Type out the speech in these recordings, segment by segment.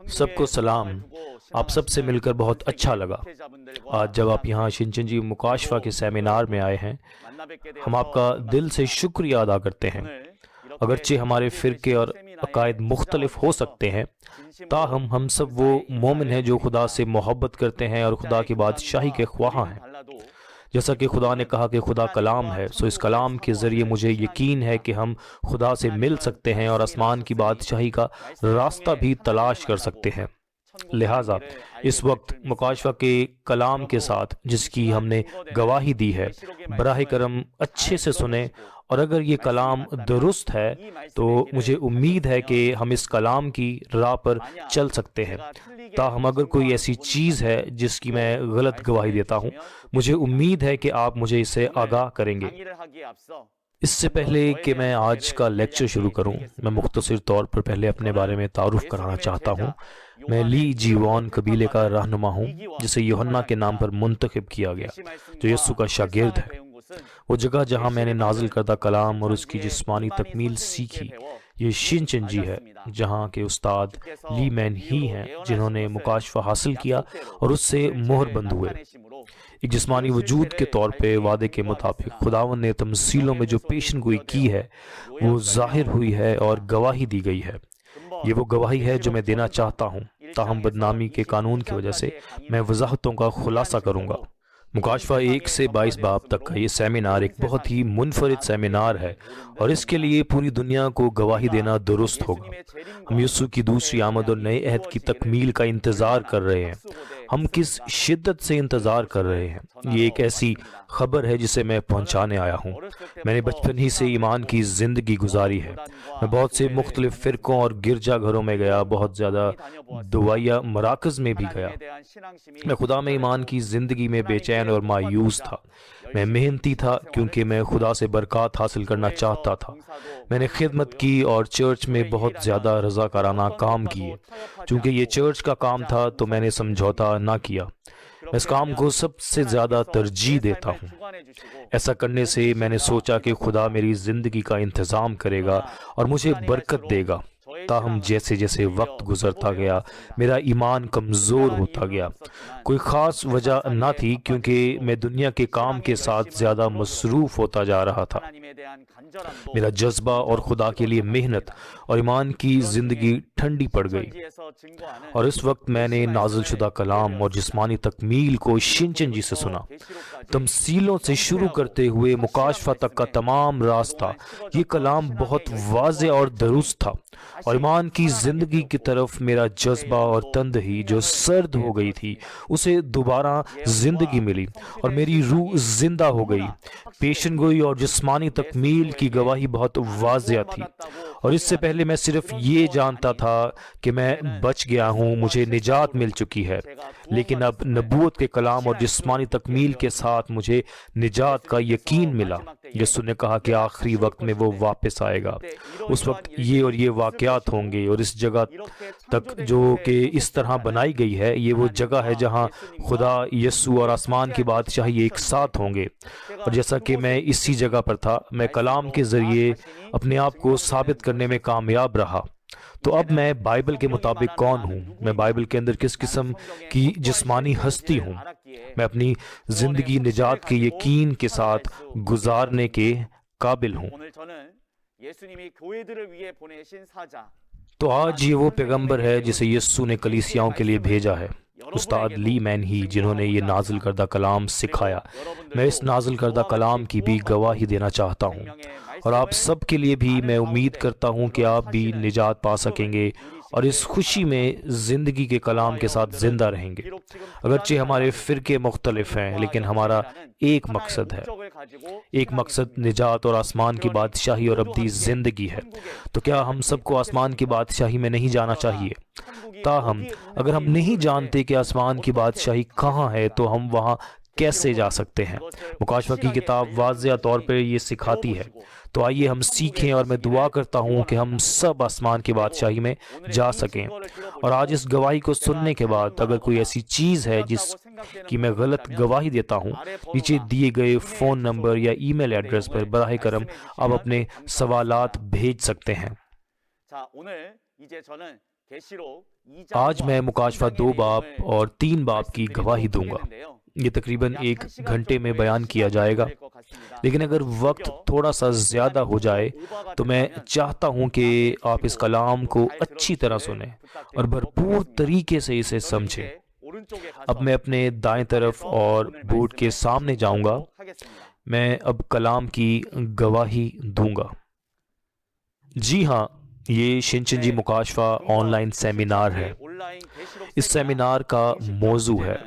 سب کو سلام۔ آپ سب سے مل کر بہت اچھا لگا۔ آج جب آپ یہاں شنچنجی مکاشفہ کے سیمینار میں آئے ہیں، ہم آپ کا دل سے شکریہ ادا کرتے ہیں۔ اگرچہ ہمارے فرقے اور عقائد مختلف ہو سکتے ہیں، تاہم ہم سب وہ مومن ہیں جو خدا سے محبت کرتے ہیں اور خدا کی بادشاہی کے خواہاں ہیں۔ جیسا کہ خدا نے کہا کہ خدا کلام ہے، سو اس کلام کے ذریعے مجھے یقین ہے کہ ہم خدا سے مل سکتے ہیں اور آسمان کی بادشاہی کا راستہ بھی تلاش کر سکتے ہیں۔ لہٰذا اس وقت مکاشفہ کے کلام کے ساتھ جس کی ہم نے گواہی دی ہے، براہ کرم اچھے سے سنیں، اور اگر یہ کلام درست ہے تو مجھے امید ہے کہ ہم اس کلام کی راہ پر چل سکتے ہیں۔ تاہم اگر کوئی ایسی چیز ہے جس کی میں غلط گواہی دیتا ہوں، مجھے امید ہے کہ آپ مجھے اس سے آگاہ کریں گے۔ اس سے پہلے کہ میں آج کا لیکچر شروع کروں، میں مختصر طور پر پہلے اپنے بارے میں تعارف کرانا چاہتا ہوں۔ میں لی جی وان قبیلے کا رہنما ہوں، جسے یوحنا کے نام پر منتخب کیا گیا، جو یسوع کا شاگرد ہے۔ وہ جگہ جہاں میں نے نازل کردہ کلام اور اس کی جسمانی تکمیل سیکھی، یہ شنچنجی ہے، جہاں کے استاد لی مین ہی ہیں، جنہوں نے مکاشفہ حاصل کیا اور اس سے مہر بند ہوئے۔ ایک جسمانی وجود کے طور پہ وعدے کے مطابق خداوند نے تمثیلوں میں جو پیشن گوئی کی ہے وہ ظاہر ہوئی ہے اور گواہی دی گئی ہے۔ یہ وہ گواہی ہے جو میں دینا چاہتا ہوں، تاہم بدنامی کے قانون کی وجہ سے میں وضاحتوں کا خلاصہ کروں گا۔ مکاشفہ 1 سے 22 باب تک کا یہ سیمینار ایک بہت ہی منفرد سیمینار ہے، اور اس کے لیے پوری دنیا کو گواہی دینا درست ہوگا۔ ہم یسوع کی دوسری آمد اور نئے عہد کی تکمیل کا انتظار کر رہے ہیں۔ ہم کس شدت سے انتظار کر رہے ہیں۔ یہ ایک ایسی خبر ہے جسے میں پہنچانے آیا ہوں۔ میں نے بچپن ہی سے ایمان کی زندگی گزاری ہے۔ میں بہت سے مختلف فرقوں اور گرجا گھروں میں گیا، بہت زیادہ دعائیہ مراکز میں بھی گیا۔ میں خدا میں ایمان کی زندگی میں بے چین اور مایوس تھا۔ میں محنتی تھا کیونکہ میں خدا سے برکات حاصل کرنا چاہتا تھا۔ میں نے خدمت کی اور چرچ میں بہت زیادہ رضاکارانہ کام کیے۔ چونکہ یہ چرچ کا کام تھا تو میں نے سمجھوتا نہ کیا۔ میں اس کام کو سب سے زیادہ ترجیح دیتا ہوں۔ ایسا کرنے سے میں نے سوچا کہ خدا میری زندگی کا انتظام کرے گا اور مجھے برکت دے گا۔ تاہم جیسے جیسے وقت گزرتا گیا، میرا ایمان کمزور ہوتا گیا۔ کوئی خاص وجہ نہ تھی، کیونکہ میں دنیا کے کام کے ساتھ زیادہ مصروف ہوتا جا رہا تھا۔ میرا جذبہ اور خدا کے لیے محنت اور ایمان کی زندگی ٹھنڈی پڑ گئی، اور اس وقت میں نے نازل شدہ کلام اور جسمانی تکمیل کو شنچنجی سے سنا۔ تمثیلوں سے شروع کرتے ہوئے مکاشفہ تک کا تمام راستہ، یہ کلام بہت واضح اور درست تھا، اور ایمان کی زندگی کی طرف میرا جذبہ اور تندہی جو سرد ہو گئی تھی، اسے دوبارہ زندگی ملی اور میری روح زندہ ہو گئی۔ پیشن گوئی اور جسمانی تکمیل کی گواہی بہت واضح تھی، اور اس سے پہلے میں صرف یہ جانتا تھا کہ میں بچ گیا ہوں، مجھے نجات مل چکی ہے۔ لیکن اب نبوت کے کلام اور جسمانی تکمیل کے ساتھ مجھے نجات کا یقین ملا۔ یسوع نے کہا کہ آخری وقت میں وہ واپس آئے گا۔ اس وقت یہ اور یہ واقعات ہوں گے، اور اس جگہ تک جو کہ اس طرح بنائی گئی ہے، یہ وہ جگہ ہے جہاں خدا، یسوع اور آسمان کی بادشاہی ایک ساتھ ہوں گے۔ اور جیسا کہ میں اسی جگہ پر تھا، میں کلام کے ذریعے اپنے آپ کو ثابت کرنے میں کامیاب رہا۔ تو اب میں بائبل کے مطابق کون ہوں؟ میں بائبل کے اندر کس قسم کی جسمانی ہستی ہوں؟ میں اپنی زندگی نجات کے یقین کے ساتھ گزارنے کے قابل ہوں۔ تو آج یہ وہ پیغمبر ہے جسے یسوع نے کلیسیاؤں کے لیے بھیجا ہے، استاد لی مین ہی، جنہوں نے یہ نازل کردہ کلام سکھایا۔ میں اس نازل کردہ کلام کی بھی گواہی دینا چاہتا ہوں، اور آپ سب کے لیے بھی میں امید کرتا ہوں کہ آپ بھی نجات پا سکیں گے اور اس خوشی میں زندگی کے کلام کے ساتھ زندہ رہیں گے۔ اگرچہ ہمارے فرقے مختلف ہیں، لیکن ہمارا ایک مقصد ہے۔ ایک مقصد نجات اور آسمان کی بادشاہی اور ابدی زندگی ہے۔ تو کیا ہم سب کو آسمان کی بادشاہی میں نہیں جانا چاہیے؟ تاہم اگر ہم نہیں جانتے کہ آسمان کی بادشاہی کہاں ہے تو ہم وہاں کیسے جا سکتے ہیں؟ مکاشفہ کی کتاب واضح طور پر یہ سکھاتی ہے۔ تو آئیے ہم سیکھیں، اور میں دعا کرتا ہوں کہ ہم سب آسمان کی بادشاہی میں جا سکیں۔ اور آج اس گواہی کو سننے کے بعد اگر کوئی ایسی چیز ہے جس کی میں غلط گواہی دیتا ہوں، نیچے دیے گئے فون نمبر یا ای میل ایڈریس پر براہ کرم آپ اپنے سوالات بھیج سکتے ہیں۔ آج میں مکاشفہ 2 باب اور 3 باب کی گواہی دوں گا۔ یہ تقریباً 1 گھنٹے میں بیان کیا جائے گا، لیکن اگر وقت تھوڑا سا زیادہ ہو جائے تو میں چاہتا ہوں کہ آپ اس کلام کو اچھی طرح سنیں اور بھرپور طریقے سے اسے سمجھیں۔ اب میں اپنے دائیں طرف اور بورڈ کے سامنے جاؤں گا۔ میں اب کلام کی گواہی دوں گا۔ جی ہاں، یہ شنچنجی مکاشفہ آن لائن سیمینار ہے۔ اس سیمینار کا موضوع ہے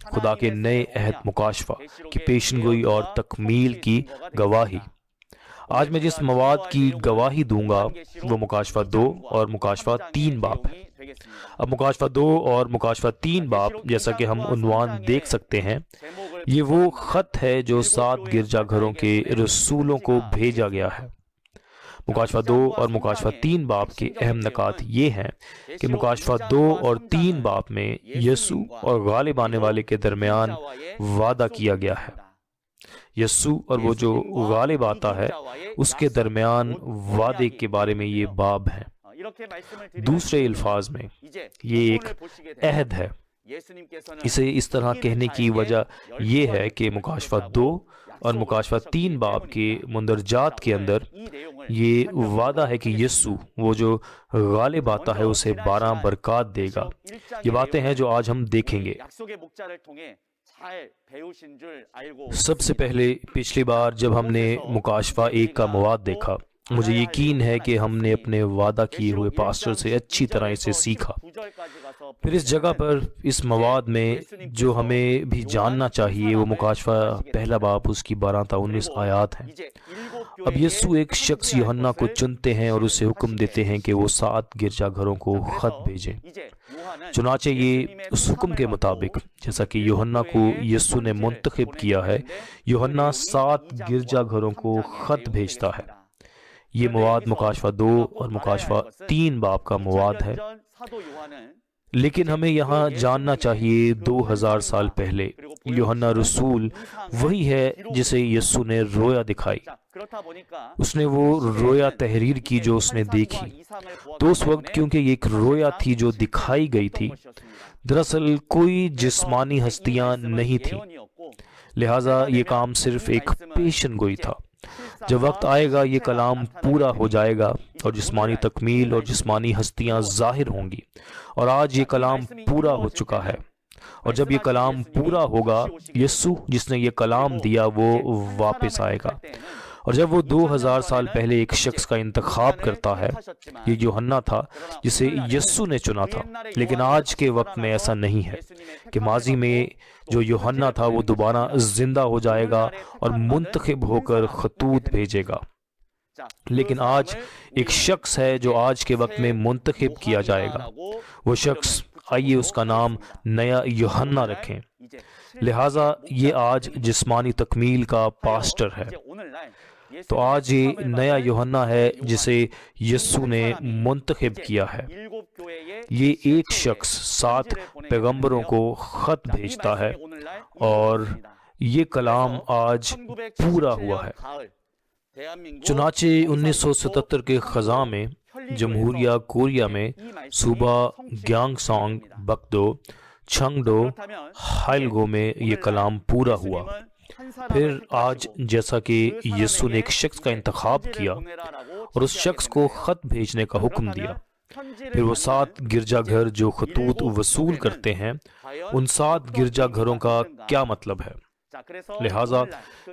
خدا کے نئے عہد مکاشفہ کی پیشن گوئی اور تکمیل کی گواہی۔ آج میں جس مواد کی گواہی دوں گا وہ مکاشفہ 2 اور مکاشفہ 3 باب ہے۔ اب مکاشفہ 2 اور مکاشفہ 3 باب، جیسا کہ ہم عنوان دیکھ سکتے ہیں، یہ وہ خط ہے جو 7 گرجا گھروں کے رسولوں کو بھیجا گیا ہے۔ مکاشفہ 2 اور مکاشفہ 3 باب کے اہم نکات یہ ہیں کہ مکاشفہ 2 اور 3 باب میں یسوع اور غالب آنے والے کے درمیان وعدہ کیا گیا ہے۔ یسوع اور وہ جو غالب آتا ہے اس کے درمیان وعدے کے بارے میں یہ باب ہیں۔ دوسرے الفاظ میں یہ ایک عہد ہے۔ اسے اس طرح کہنے کی وجہ یہ ہے کہ مکاشفہ 2 اور مکاشفہ 3 باب کے مندرجات کے اندر یہ وعدہ ہے کہ یسوع وہ جو غالب آتا ہے اسے 12 برکات دے گا۔ یہ باتیں ہیں جو آج ہم دیکھیں گے۔ سب سے پہلے پچھلی بار جب ہم نے مکاشفہ 1 کا مواد دیکھا، مجھے یقین ہے کہ ہم نے اپنے وعدہ کیے ہوئے پاسٹر سے اچھی طرح اسے سیکھا۔ پھر اس جگہ پر اس مواد میں جو ہمیں بھی جاننا چاہیے وہ مکاشفہ 1 باب اس کی 12 تا 19 آیات ہیں۔ اب یسوع ایک شخص یوحنا کو چنتے ہیں اور اسے حکم دیتے ہیں کہ وہ 7 گرجا گھروں کو خط بھیجیں۔ چنانچہ یہ اس حکم کے مطابق جیسا کہ یوحنا کو یسوع نے منتخب کیا ہے، یوحنا 7 گرجا گھروں کو خط بھیجتا ہے۔ یہ مواد مکاشفہ 2 اور مکاشفہ 3 باب کا مواد ہے، لیکن ہمیں یہاں جاننا چاہیے 2000 سال پہلے یوحنا رسول وہی ہے جسے یسوع نے رویا دکھائی۔ اس نے وہ رویا تحریر کی جو اس نے دیکھی۔ تو اس وقت کیونکہ یہ ایک رویا تھی جو دکھائی گئی تھی، دراصل کوئی جسمانی ہستیاں نہیں تھیں، لہٰذا یہ کام صرف ایک پیشن گوئی تھا۔ جب وقت آئے گا یہ کلام پورا ہو جائے گا اور جسمانی تکمیل اور جسمانی ہستیاں ظاہر ہوں گی، اور آج یہ کلام پورا ہو چکا ہے۔ اور جب یہ کلام پورا ہوگا یسوع جس نے یہ کلام دیا وہ واپس آئے گا، اور جب وہ 2000 سال پہلے ایک شخص کا انتخاب کرتا ہے، یہ یوحنا تھا جسے یسوع نے چنا تھا۔ لیکن آج کے وقت میں ایسا نہیں ہے کہ ماضی میں جو یوحنا تھا وہ دوبارہ زندہ ہو جائے گا اور منتخب ہو کر خطوط بھیجے گا، لیکن آج ایک شخص ہے جو آج کے وقت میں منتخب کیا جائے گا۔ وہ شخص، آئیے اس کا نام نیا یوحنا رکھیں۔ لہٰذا یہ آج جسمانی تکمیل کا پاسٹر ہے۔ تو آج یہ نیا یوحنا ہے جسے یسوع نے منتخب کیا ہے۔ یہ ایک شخص 7 پیغمبروں کو خط بھیجتا ہے اور یہ کلام آج پورا ہوا ہے۔ چنانچہ 1977 کے خزاں میں جمہوریہ کوریا میں صوبہ گیانگسانگ بکدو چھنگڈو ہائلگو میں یہ کلام پورا ہوا۔ پھر آج جیسا کہ یسوع نے ایک شخص کا انتخاب کیا اور اس شخص کو خط بھیجنے کا حکم دیا، پھر وہ 7 گرجا گھر جو خطوط وصول کرتے ہیں، ان 7 گرجا گھروں کا کیا مطلب ہے؟ لہٰذا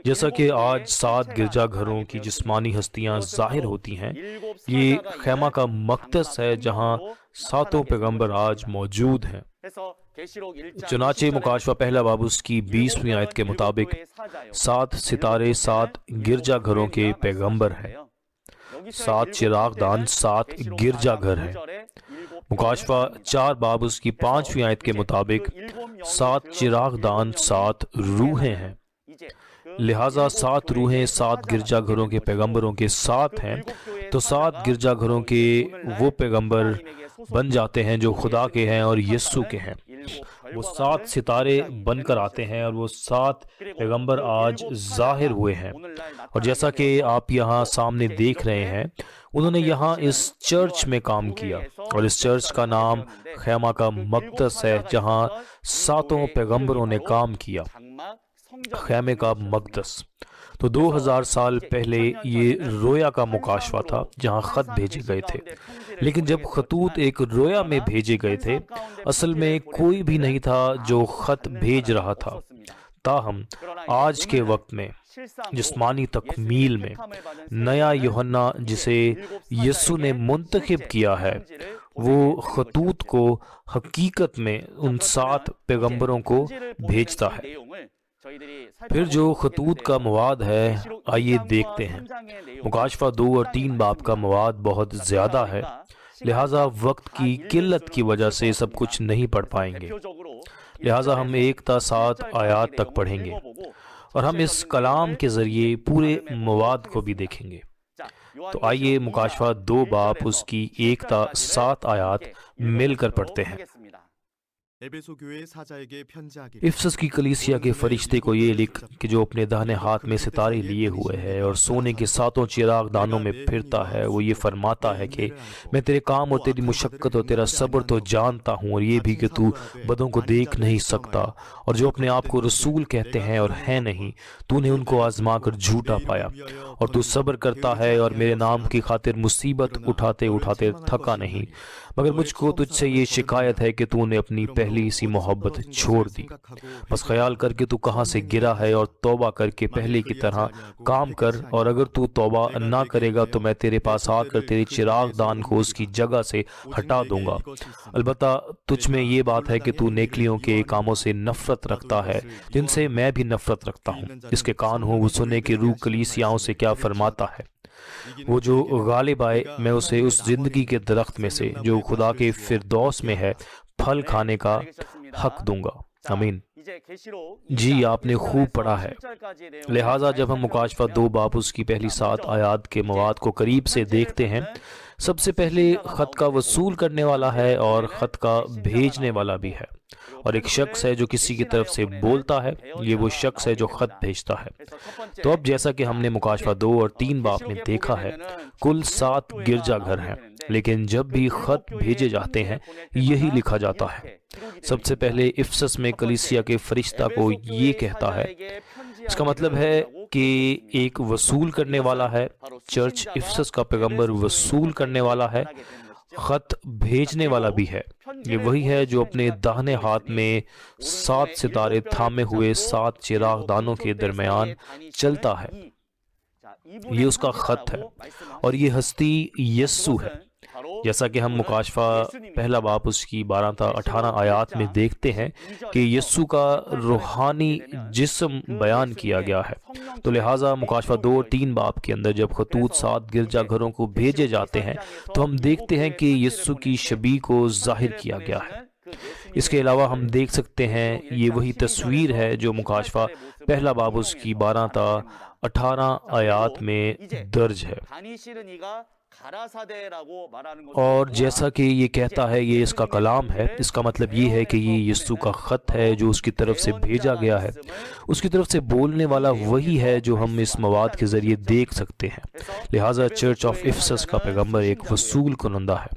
جیسا کہ آج 7 گرجا گھروں کی جسمانی ہستیاں ظاہر ہوتی ہیں، یہ خیمہ کا مقدس ہے جہاں 7 پیغمبر آج موجود ہیں۔ چنانچہ مکاشفہ 1 باب اس کی 20ویں آیت کے مطابق 7 ستارے 7 گرجا گھروں کے پیغمبر ہیں۔ 7 چراغ دان 7 گرجا گھر ہیں۔ مکاشفہ 4 باب اس کی 5ویں آیت کے مطابق 7 چراغ دان 7 روحیں ہیں۔ لہٰذا 7 روحیں 7 گرجا گھروں کے پیغمبروں کے ساتھ ہیں، تو 7 گرجا گھروں کے وہ پیغمبر بن جاتے ہیں جو خدا کے ہیں اور یسوع کے ہیں۔ وہ 7 ستارے بن کر آتے ہیں اور وہ 7 پیغمبر آج ظاہر ہوئے ہیں، اور جیسا کہ آپ یہاں سامنے دیکھ رہے ہیں انہوں نے یہاں اس چرچ میں کام کیا، اور اس چرچ کا نام خیمہ کا مقدس ہے جہاں 7 پیغمبروں نے کام کیا، خیمے کا مقدس۔ تو 2000 سال پہلے یہ رویا کا مکاشفہ تھا جہاں خط بھیجے گئے تھے، لیکن جب خطوط ایک رویا میں بھیجے گئے تھے اصل میں کوئی بھی نہیں تھا جو خط بھیج رہا تھا۔ تاہم آج کے وقت میں جسمانی تکمیل میں نیا یوحنا جسے یسوع نے منتخب کیا ہے وہ خطوط کو حقیقت میں ان 7 پیغمبروں کو بھیجتا ہے۔ پھر جو خطوط کا مواد ہے آئیے دیکھتے ہیں۔ مکاشفہ 2 اور 3 باب کا مواد بہت زیادہ ہے، لہٰذا وقت کی قلت کی وجہ سے سب کچھ نہیں پڑھ پائیں گے، لہٰذا ہم 1 تا 7 آیات تک پڑھیں گے اور ہم اس کلام کے ذریعے پورے مواد کو بھی دیکھیں گے۔ تو آئیے مکاشفہ 2 باب اس کی 1 تا 7 آیات مل کر پڑھتے ہیں۔ افسس کی کلیسیا کے فرشتے کو یہ لکھ کہ جو اپنے داہنے ہاتھ میں ستارے لیے ہوئے ہے اور سونے کے 7 چراغ دانوں میں پھرتا ہے، وہ یہ فرماتا ہے کہ میں تیرے کام اور تیری مشقت اور تیرا صبر تو جانتا ہوں، اور یہ بھی کہ تو بدوں کو دیکھ نہیں سکتا، اور جو اپنے آپ کو رسول کہتے ہیں اور ہیں نہیں، تو نے ان کو آزما کر جھوٹا پایا، اور تو صبر کرتا ہے اور میرے نام کی خاطر مصیبت اٹھاتے اٹھاتے تھکا نہیں، مگر مجھ کو تجھ سے یہ شکایت ہے کہ تو نے اپنی پہلی سی محبت چھوڑ دی۔ بس خیال کر کے تو کہاں سے گرا ہے اور توبہ کر کے پہلے کی طرح کام کر، اور اگر تو توبہ نہ کرے گا تو میں تیرے پاس آ کر تیرے چراغ دان کو اس کی جگہ سے ہٹا دوں گا۔ البتہ تجھ میں یہ بات ہے کہ تو نیکلیوں کے کاموں سے نفرت رکھتا ہے جن سے میں بھی نفرت رکھتا ہوں۔ اس کے کان ہو وہ سنے کہ روح کلیسیاؤں سے کیا فرماتا ہے۔ وہ جو غالب آئے میں اسے اس زندگی کے درخت میں سے جو خدا کے فردوس میں ہے پھل کھانے کا حق دوں گا۔ آمین۔ جی آپ نے خوب پڑھا ہے، لہٰذا جب ہم مکاشفہ 2 باب اس کی پہلی 7 آیات کے مواد کو قریب سے دیکھتے ہیں، سب سے پہلے خط کا وصول کرنے والا ہے اور خط کا بھیجنے والا بھی ہے، اور ایک شخص ہے جو کسی کی طرف سے بولتا ہے، یہ وہ شخص ہے جو خط بھیجتا ہے۔ تو اب جیسا کہ ہم نے مکاشفہ 2 اور 3 باب میں دیکھا ہے کل 7 گرجا گھر ہیں، لیکن جب بھی خط بھیجے جاتے ہیں یہی لکھا جاتا ہے۔ سب سے پہلے افسس میں کلیسیا کے فرشتہ کو یہ کہتا ہے، اس کا مطلب ہے کہ ایک وصول کرنے والا ہے، چرچ افسس کا پیغمبر وصول کرنے والا ہے، خط بھیجنے والا بھی ہے۔ یہ وہی ہے جو اپنے داہنے ہاتھ میں 7 ستارے تھامے ہوئے 7 چراغ دانوں کے درمیان چلتا ہے، یہ اس کا خط ہے، اور یہ ہستی یسوع ہے۔ جیسا کہ ہم مکاشفہ پہلا باب اس کی 12 تا 18 آیات میں دیکھتے ہیں کہ یسوع کا روحانی جسم بیان کیا گیا ہے، تو لہٰذا مکاشفہ 2 اور 3 باب کے اندر جب خطوط 7 گرجا گھروں کو بھیجے جاتے ہیں تو ہم دیکھتے ہیں کہ یسوع کی شبیہ کو ظاہر کیا گیا ہے۔ اس کے علاوہ ہم دیکھ سکتے ہیں یہ وہی تصویر ہے جو مکاشفہ پہلا باب اس کی 12 تا 18 آیات میں درج ہے، اور جیسا کہ یہ کہتا ہے یہ اس کا کلام ہے، اس کا مطلب یہ ہے کہ یہ یسوع کا خط ہے جو اس کی طرف سے بھیجا گیا ہے۔ اس کی طرف سے بولنے والا وہی ہے جو ہم اس مواد کے ذریعے دیکھ سکتے ہیں، لہٰذا چرچ آف افسس کا پیغمبر ایک وصول کنندہ ہے،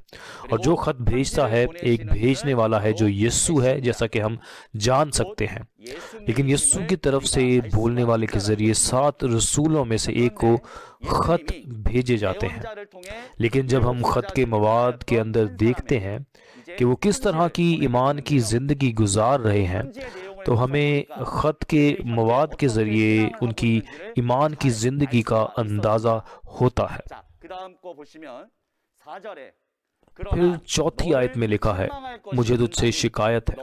اور جو خط بھیجتا ہے ایک بھیجنے والا ہے جو یسوع ہے، جیسا کہ ہم جان سکتے ہیں۔ لیکن یسوع کی طرف سے بولنے والے کے ذریعے 7 رسولوں میں سے ایک کو خط بھیجے جاتے ہیں، لیکن جب ہم خط کے مواد کے اندر دیکھتے ہیں کہ وہ کس طرح کی ایمان کی زندگی گزار رہے ہیں تو ہمیں خط کے مواد کے ذریعے ان کی ایمان کی زندگی کا اندازہ ہوتا ہے۔ پھر 4 آیت میں لکھا ہے، مجھے تجھ سے شکایت ہے،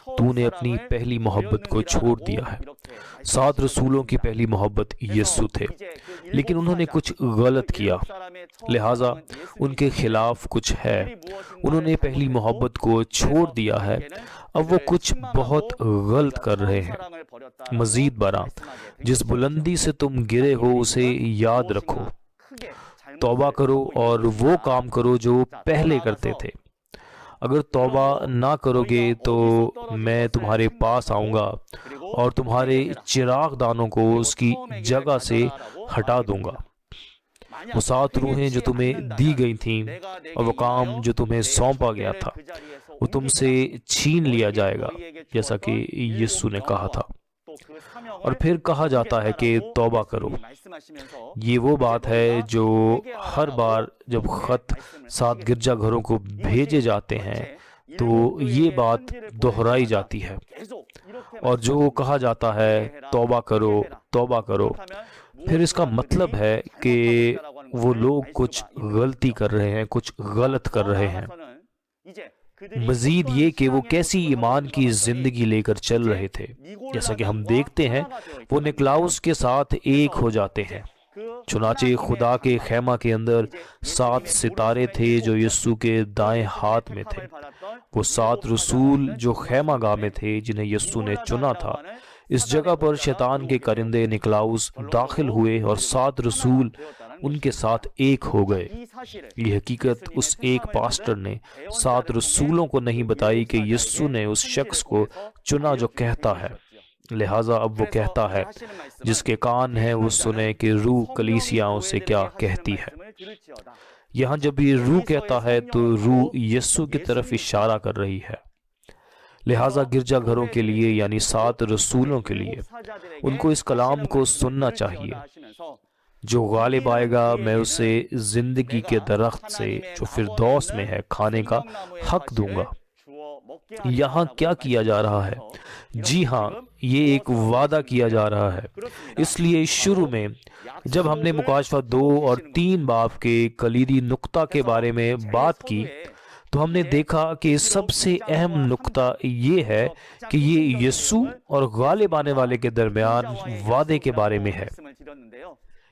تو نے اپنی پہلی محبت کو چھوڑ دیا ہے۔ 7 رسولوں کی پہلی محبت یسوع تھے، لیکن انہوں نے کچھ غلط کیا، لہٰذا ان کے خلاف کچھ ہے، انہوں نے پہلی محبت کو چھوڑ دیا ہے، اب وہ کچھ بہت غلط کر رہے ہیں۔ مزید برآں، جس بلندی سے تم گرے ہو اسے یاد رکھو، توبہ کرو اور وہ کام کرو جو پہلے کرتے تھے۔ اگر توبہ نہ کرو گے تو میں تمہارے پاس آؤں گا اور تمہارے چراغ دانوں کو اس کی جگہ سے ہٹا دوں گا۔ وہ 7 روحیں جو تمہیں دی گئی تھیں اور وہ کام جو تمہیں سونپا گیا تھا وہ تم سے چھین لیا جائے گا، جیسا کہ یسوع نے کہا تھا۔ اور پھر کہا جاتا ہے کہ توبہ کرو۔ یہ وہ بات ہے جو ہر بار جب خط 7 گرجا گھروں کو بھیجے جاتے ہیں تو یہ بات دہرائی جاتی ہے، اور جو کہا جاتا ہے توبہ کرو توبہ کرو، پھر اس کا مطلب ہے کہ وہ لوگ کچھ غلطی کر رہے ہیں، کچھ غلط کر رہے ہیں۔ مزید یہ کہ وہ کیسی ایمان کی زندگی لے کر چل رہے تھے، جیسا کہ ہم دیکھتے ہیں وہ نکلاؤس کے ساتھ ایک ہو جاتے ہیں۔ چنانچہ خدا کے خیمہ کے اندر 7 ستارے تھے جو یسوع کے دائیں ہاتھ میں تھے۔ وہ 7 رسول جو خیمہ گاہ میں تھے جنہیں یسوع نے چنا تھا۔ اس جگہ پر شیطان کے کرندے نکلاؤس داخل ہوئے اور 7 رسول ان کے ساتھ ایک ہو گئے۔ یہ حقیقت اس ایک پاسٹر نے 7 رسولوں کو نہیں بتائی کہ یسوع نے اس شخص کو چنا جو کہتا ہے۔ لہٰذا اب وہ کہتا ہے جس کے کان ہیں وہ سنے کہ روح کلیسیاؤں سے کیا کہتی ہے۔ یہاں جب یہ روح کہتا ہے تو روح یسوع کی طرف اشارہ کر رہی ہے۔ لہٰذا گرجا گھروں کے لیے یعنی 7 رسولوں کے لیے ان کو اس کلام کو سننا چاہیے۔ جو غالب آئے گا میں اسے زندگی کے درخت سے جو فردوس میں ہے کھانے کا حق دوں گا۔ یہاں کیا کیا جا رہا ہے؟ جی ہاں، یہ ایک وعدہ کیا جا رہا ہے۔ اس لیے شروع میں جب ہم نے مکاشفہ 2 اور 3 باب کے کلیدی نقطہ کے بارے میں بات کی تو ہم نے دیکھا کہ سب سے اہم نقطہ یہ ہے کہ یہ یسوع اور غالب آنے والے کے درمیان وعدے کے بارے میں ہے۔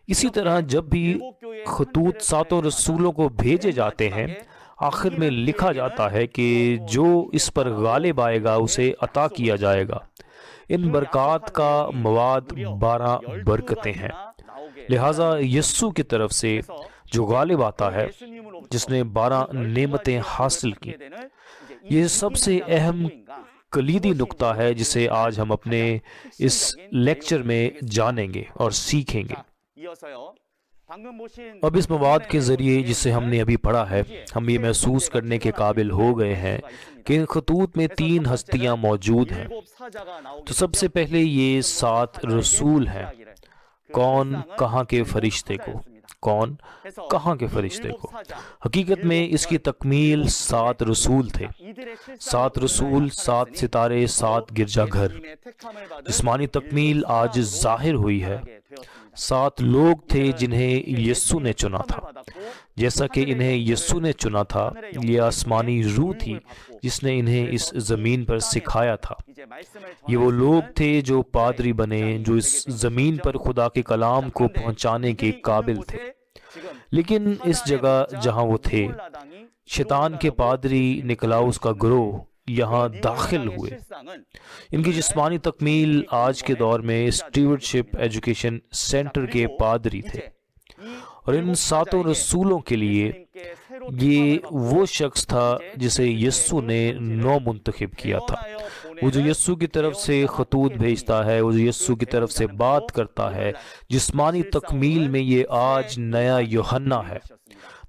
اسی طرح جب بھی خطوط 7 رسولوں کو بھیجے جاتے ہیں آخر میں لکھا جاتا ہے کہ جو اس پر غالب آئے گا اسے عطا کیا جائے گا۔ ان برکات کا مواد 12 برکتیں ہیں۔ لہٰذا یسوع کی طرف سے جو غالب آتا ہے جس نے 12 نعمتیں حاصل کی، یہ سب سے اہم کلیدی نقطہ ہے جسے آج ہم اپنے اس لیکچر میں جانیں گے اور سیکھیں گے۔ اب اس مواد کے ذریعے جسے ہم نے ابھی پڑھا ہے ہم یہ محسوس کرنے کے قابل ہو گئے ہیں کہ ان خطوط میں 3 ہستیاں موجود ہیں۔ تو سب سے پہلے یہ 7 رسول ہیں۔ کون کہاں کے فرشتے کو؟ کون کہاں کے فرشتے کو؟ حقیقت میں اس کی تکمیل 7 رسول تھے۔ 7 رسول، 7 ستارے، 7 گرجا گھر۔ جسمانی تکمیل آج ظاہر ہوئی ہے۔ 7 لوگ تھے جنہیں یسوع نے چنا تھا۔ جیسا کہ انہیں یسوع نے چنا تھا، یہ آسمانی روح تھی جس نے انہیں اس زمین پر سکھایا تھا۔ یہ وہ لوگ تھے جو پادری بنے، جو اس زمین پر خدا کے کلام کو پہنچانے کے قابل تھے۔ لیکن اس جگہ جہاں وہ تھے، شیطان کے پادری نکلاؤس کا گروہ یہاں داخل ہوئے۔ ان کی جسمانی تکمیل آج کے دور میں اسٹیورڈشپ ایجوکیشن سینٹر کے پادری تھے، اور ان 7 رسولوں کے لیے یہ وہ شخص تھا جسے یسوع نے نو منتخب کیا تھا۔ وہ جو یسوع کی طرف سے خطوط بھیجتا ہے، وہ جو یسوع کی طرف سے بات کرتا ہے، جسمانی تکمیل میں یہ آج نیا یوحنا ہے۔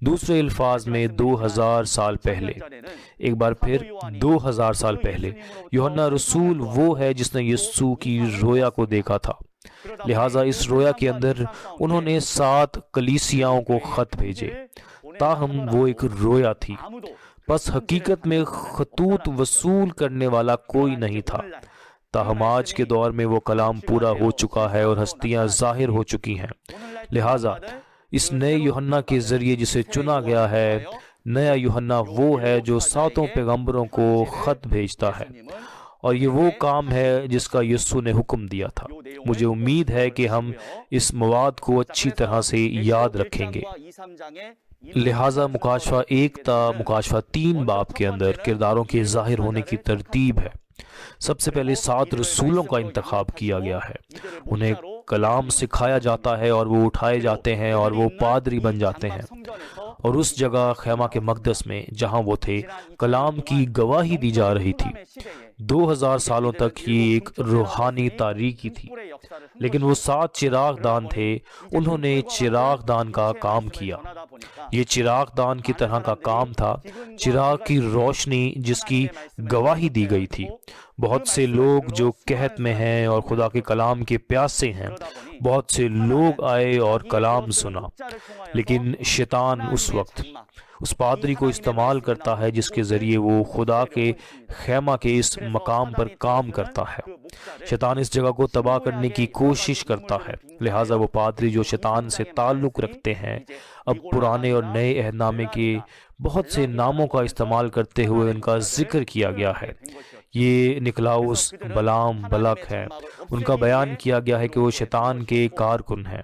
دوسرے الفاظ میں 2000 سال پہلے، ایک بار پھر 2000 سال پہلے، یوحنا رسول وہ ہے جس نے یسوع کی رویا کو دیکھا تھا۔ لہٰذا اس رویا کے اندر انہوں نے 7 کلیسیاؤں کو خط بھیجے، تاہم وہ ایک رویا تھی۔ بس حقیقت میں خطوط وصول کرنے والا کوئی نہیں تھا، تاہم آج کے دور میں وہ کلام پورا ہو چکا ہے اور ہستیاں ظاہر ہو چکی ہیں۔ لہٰذا اس نئے یوحنا کے ذریعے جسے چنا گیا ہے، نیا یوحنا وہ ہے جو 7 پیغمبروں کو خط بھیجتا ہے، اور یہ وہ کام ہے جس کا یسوع نے حکم دیا تھا۔ مجھے امید ہے کہ ہم اس مواد کو اچھی طرح سے یاد رکھیں گے۔ لہٰذا مکاشفہ 1 تا مکاشفہ 3 باب کے اندر کرداروں کے ظاہر ہونے کی ترتیب ہے۔ سب سے پہلے 7 رسولوں کا انتخاب کیا گیا ہے۔ انہیں کلام سکھایا جاتا ہے اور وہ اٹھائے جاتے ہیں اور وہ پادری بن جاتے ہیں، اور اس جگہ خیمہ کے مقدس میں جہاں وہ تھے کلام کی گواہی دی جا رہی تھی۔ 2000 سالوں تک یہ ایک روحانی تاریکی تھی، لیکن وہ 7 چراغ دان تھے، انہوں نے چراغ دان کا کام کیا۔ یہ چراغ دان کی طرح کا کام تھا، چراغ کی روشنی جس کی گواہی دی گئی تھی۔ بہت سے لوگ جو قحط میں ہیں اور خدا کے کلام کے پیاسے ہیں، بہت سے لوگ آئے اور کلام سنا، لیکن شیطان اس وقت اس پادری کو استعمال کرتا ہے جس کے ذریعے وہ خدا کے خیمہ کے اس مقام پر کام کرتا ہے۔ شیطان اس جگہ کو تباہ کرنے کی کوشش کرتا ہے، لہٰذا وہ پادری جو شیطان سے تعلق رکھتے ہیں اب پرانے اور نئے عہد نامے کے بہت سے ناموں کا استعمال کرتے ہوئے ان کا ذکر کیا گیا ہے۔ یہ نکلاؤس، بلام، بلک ہے، ان کا بیان کیا گیا ہے کہ وہ شیطان کے کارکن ہیں۔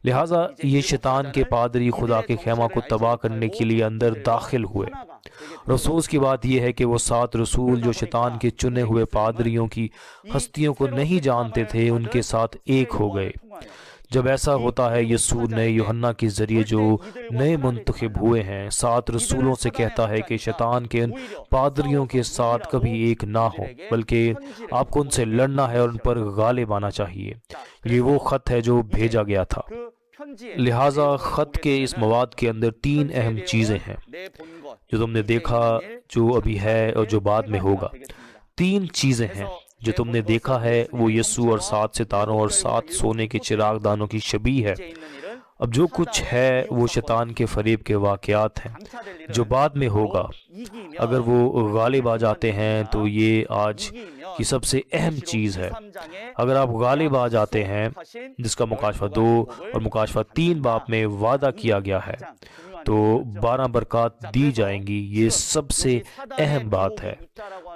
لہٰذا یہ شیطان کے پادری خدا کے خیمہ کو تباہ کرنے کے لیے اندر داخل ہوئے۔ افسوس کی بات یہ ہے کہ وہ 7 رسول جو شیطان کے چنے ہوئے پادریوں کی ہستیوں کو نہیں جانتے تھے ان کے ساتھ ایک ہو گئے۔ جب ایسا ہوتا ہے، یسوع نئے یوحنا کے ذریعے جو نئے منتخب ہوئے ہیں 7 رسولوں سے کہتا ہے کہ شیطان کے ان پادریوں کے ساتھ کبھی ایک نہ ہو، بلکہ آپ کو ان سے لڑنا ہے اور ان پر غالب آنا چاہیے۔ یہ وہ خط ہے جو بھیجا گیا تھا۔ لہٰذا خط کے اس مواد کے اندر 3 اہم چیزیں ہیں جو تم نے دیکھا، جو ابھی ہے اور جو بعد میں ہوگا۔ 3 چیزیں ہیں جو تم نے دیکھا ہے، وہ یسوع اور 7 ستاروں اور 7 سونے کے چراغ دانوں کی شبیہ ہے۔ اب جو کچھ ہے وہ شیطان کے فریب کے واقعات ہیں جو بعد میں ہوگا۔ اگر وہ غالب آ جاتے ہیں تو یہ آج کی سب سے اہم چیز ہے۔ اگر آپ غالب آ جاتے ہیں، جس کا مکاشفہ 2 اور مکاشفہ 3 باب میں وعدہ کیا گیا ہے، تو 12 برکات دی جائیں گی۔ یہ سب سے اہم بات ہے۔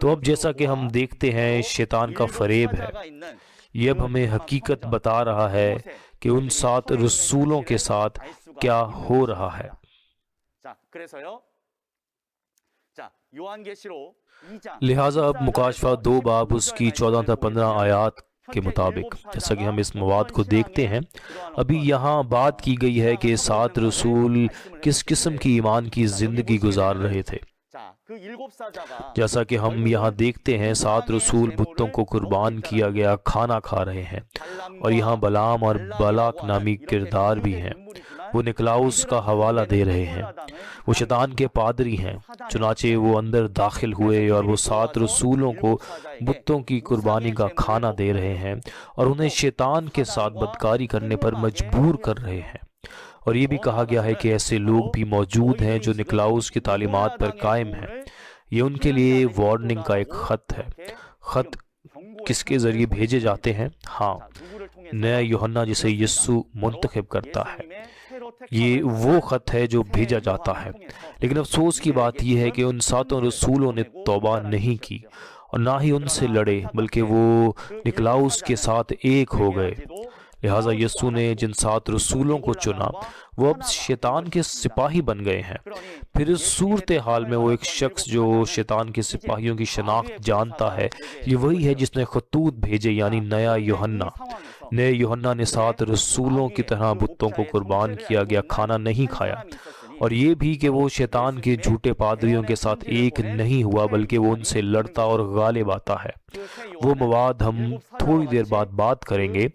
تو اب جیسا کہ ہم دیکھتے ہیں شیطان کا فریب ہے، یہ اب ہمیں حقیقت بتا رہا ہے کہ ان 7 رسولوں کے ساتھ کیا ہو رہا ہے۔ لہٰذا اب مکاشفہ 2 باب اس کی 14 تا 15 آیات کے مطابق جیسا کہ ہم اس مواد کو دیکھتے ہیں، ابھی یہاں بات کی گئی ہے کہ 7 رسول کس قسم کی ایمان کی زندگی گزار رہے تھے۔ جیسا کہ ہم یہاں دیکھتے ہیں 7 رسول بتوں کو قربان کیا گیا کھانا کھا رہے ہیں، اور یہاں بلام اور بالاک نامی کردار بھی ہیں۔ وہ نکلاؤس کا حوالہ دے رہے ہیں، وہ شیطان کے پادری ہیں۔ چنانچہ وہ اندر داخل ہوئے اور وہ 7 رسولوں کو بتوں کی قربانی کا کھانا دے رہے ہیں اور انہیں شیطان کے ساتھ بدکاری کرنے پر مجبور کر رہے ہیں۔ اور یہ بھی کہا گیا ہے کہ ایسے لوگ بھی موجود ہیں جو نکلاؤس کی تعلیمات پر قائم ہیں۔ یہ ان کے لیے وارننگ کا ایک خط ہے۔ خط کس کے ذریعے بھیجے جاتے ہیں؟ ہاں، نیا یوحنا جسے یسوع منتخب کرتا ہے، یہ وہ خط ہے جو بھیجا جاتا ہے۔ لیکن افسوس کی بات یہ ہے کہ ان 7 رسولوں نے توبہ نہیں کی اور نہ ہی ان سے لڑے، بلکہ وہ نکلاؤس کے ساتھ ایک ہو گئے۔ لہٰذا یسوع نے جن 7 رسولوں کو چنا وہ اب شیطان کے سپاہی بن گئے ہیں۔ پھر اس صورتحال میں وہ ایک شخص جو شیطان کے سپاہیوں کی شناخت جانتا ہے، یہ وہی ہے جس نے خطوط بھیجے، یعنی نیا یوحنا۔ نئے یوحنا نے 7 رسولوں کی طرح بتوں کو قربان کیا گیا کھانا نہیں کھایا، اور یہ بھی کہ وہ شیطان کے جھوٹے پادریوں کے ساتھ ایک نہیں ہوا، بلکہ وہ ان سے لڑتا اور غالب آتا ہے۔ وہ مواد ہم تھوڑی دیر بعد بات کریں گے،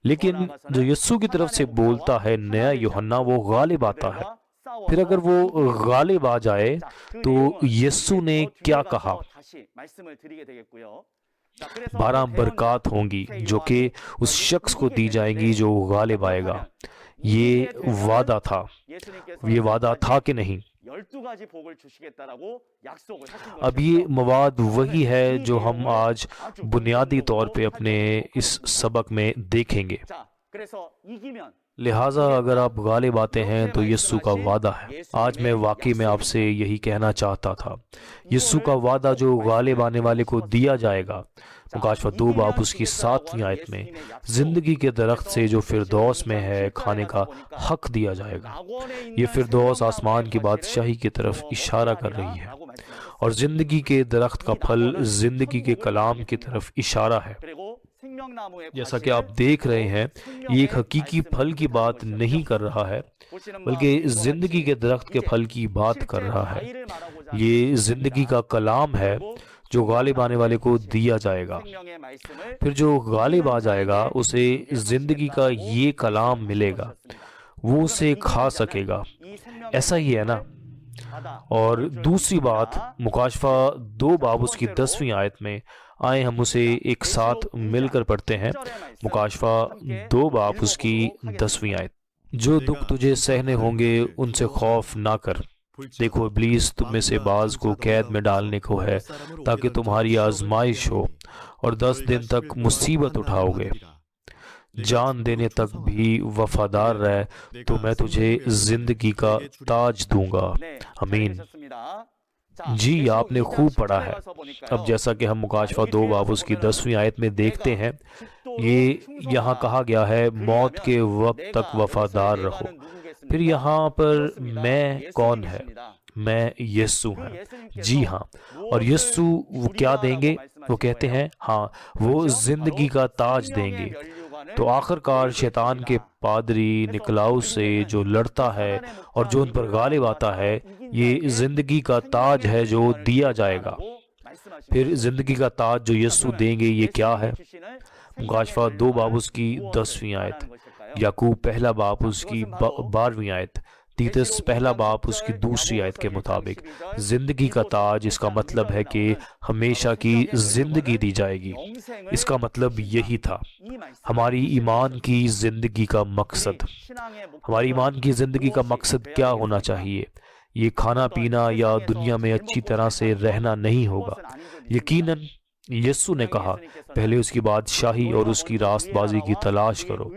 لیکن جو یسوع کی طرف سے بولتا ہے نیا یوحنا، وہ غالب آتا ہے۔ پھر اگر وہ غالب آ جائے تو یسوع نے کیا کہا؟ 12 برکات ہوں گی جو کہ اس شخص کو دی جائیں گی جو غالب آئے گا۔ یہ وعدہ تھا، یہ وعدہ تھا کہ نہیں؟ اب یہ مواد وہی ہے جو ہم آج بنیادی طور پہ اپنے اس سبق میں دیکھیں گے۔ لہٰذا اگر آپ غالب آتے ہیں تو یسوع کا وعدہ ہے۔ آج میں واقعی میں آپ سے یہی کہنا چاہتا تھا، یسوع کا وعدہ جو غالب آنے والے کو دیا جائے گا۔ مکاشفہ 2 باب اس کی 7ویں آیت میں زندگی کے درخت سے جو فردوس میں ہے کھانے کا حق دیا جائے گا۔ یہ فردوس آسمان کی بادشاہی کی طرف اشارہ کر رہی ہے، اور زندگی کے درخت کا پھل زندگی کے کلام کی طرف اشارہ ہے۔ جیسا کہ آپ دیکھ رہے ہیں یہ ایک حقیقی پھل کی بات نہیں کر رہا ہے بلکہ زندگی کے درخت کے پھل کی بات کر رہا ہے۔ یہ زندگی کا کلام ہے جو غالب آنے والے کو دیا جائے گا۔ پھر جو غالب آ جائے گا اسے زندگی کا یہ کلام ملے گا، وہ اسے کھا سکے گا۔ ایسا ہی ہے نا؟ اور دوسری بات مکاشفہ 2 باب اس کی 10ویں آیت میں، آئیں ہم اسے ایک ساتھ مل کر پڑھتے ہیں۔ مکاشفہ 2 باب اس کی 10ویں آیت، جو دکھ تجھے سہنے ہوں گے ان سے خوف نہ کر، دیکھو ابلیس تم میں سے بعض کو قید میں ڈالنے کو ہے تاکہ تمہاری آزمائش ہو، اور 10 دن تک مصیبت اٹھاؤ گے، جان دینے تک بھی وفادار رہ تو میں تجھے زندگی کا تاج دوں گا۔ آمین۔ جی آپ نے خوب پڑھا ہے۔ اب جیسا کہ ہم مکاشفہ 2 باب اس کی 10ویں آیت میں دیکھتے ہیں، یہ یہاں کہا گیا ہے موت کے وقت تک وفادار رہو۔ پھر یہاں پر میں کون ہے؟ میں یسوع ہیں۔ جی ہاں، اور یسوع وہ کیا دیں گے؟ وہ کہتے ہیں ہاں وہ زندگی کا تاج دیں گے۔ تو آخر کار شیطان کے پادری نکلاؤ سے جو لڑتا ہے اور جو ان پر غالب آتا ہے، یہ زندگی کا تاج ہے جو دیا جائے گا۔ پھر زندگی کا تاج جو یسوع دیں گے یہ کیا ہے؟ مکاشفہ 2 باب اس کی 10ویں آیت، یعقوب پہلا باب اس کی 12ویں آیت، تیتس پہلا باب اس کی 2 آیت کے مطابق زندگی کا تاج، اس کا مطلب ہے کہ ہمیشہ کی زندگی دی جائے گی۔ اس کا مطلب یہی تھا ہماری ایمان کی زندگی کا مقصد۔ ہماری ایمان کی زندگی کا مقصد کیا ہونا چاہیے؟ یہ کھانا پینا یا دنیا میں اچھی طرح سے رہنا نہیں ہوگا۔ یقیناً یسوع نے کہا پہلے اس کی بادشاہی اور اس کی راست بازی کی تلاش کرو،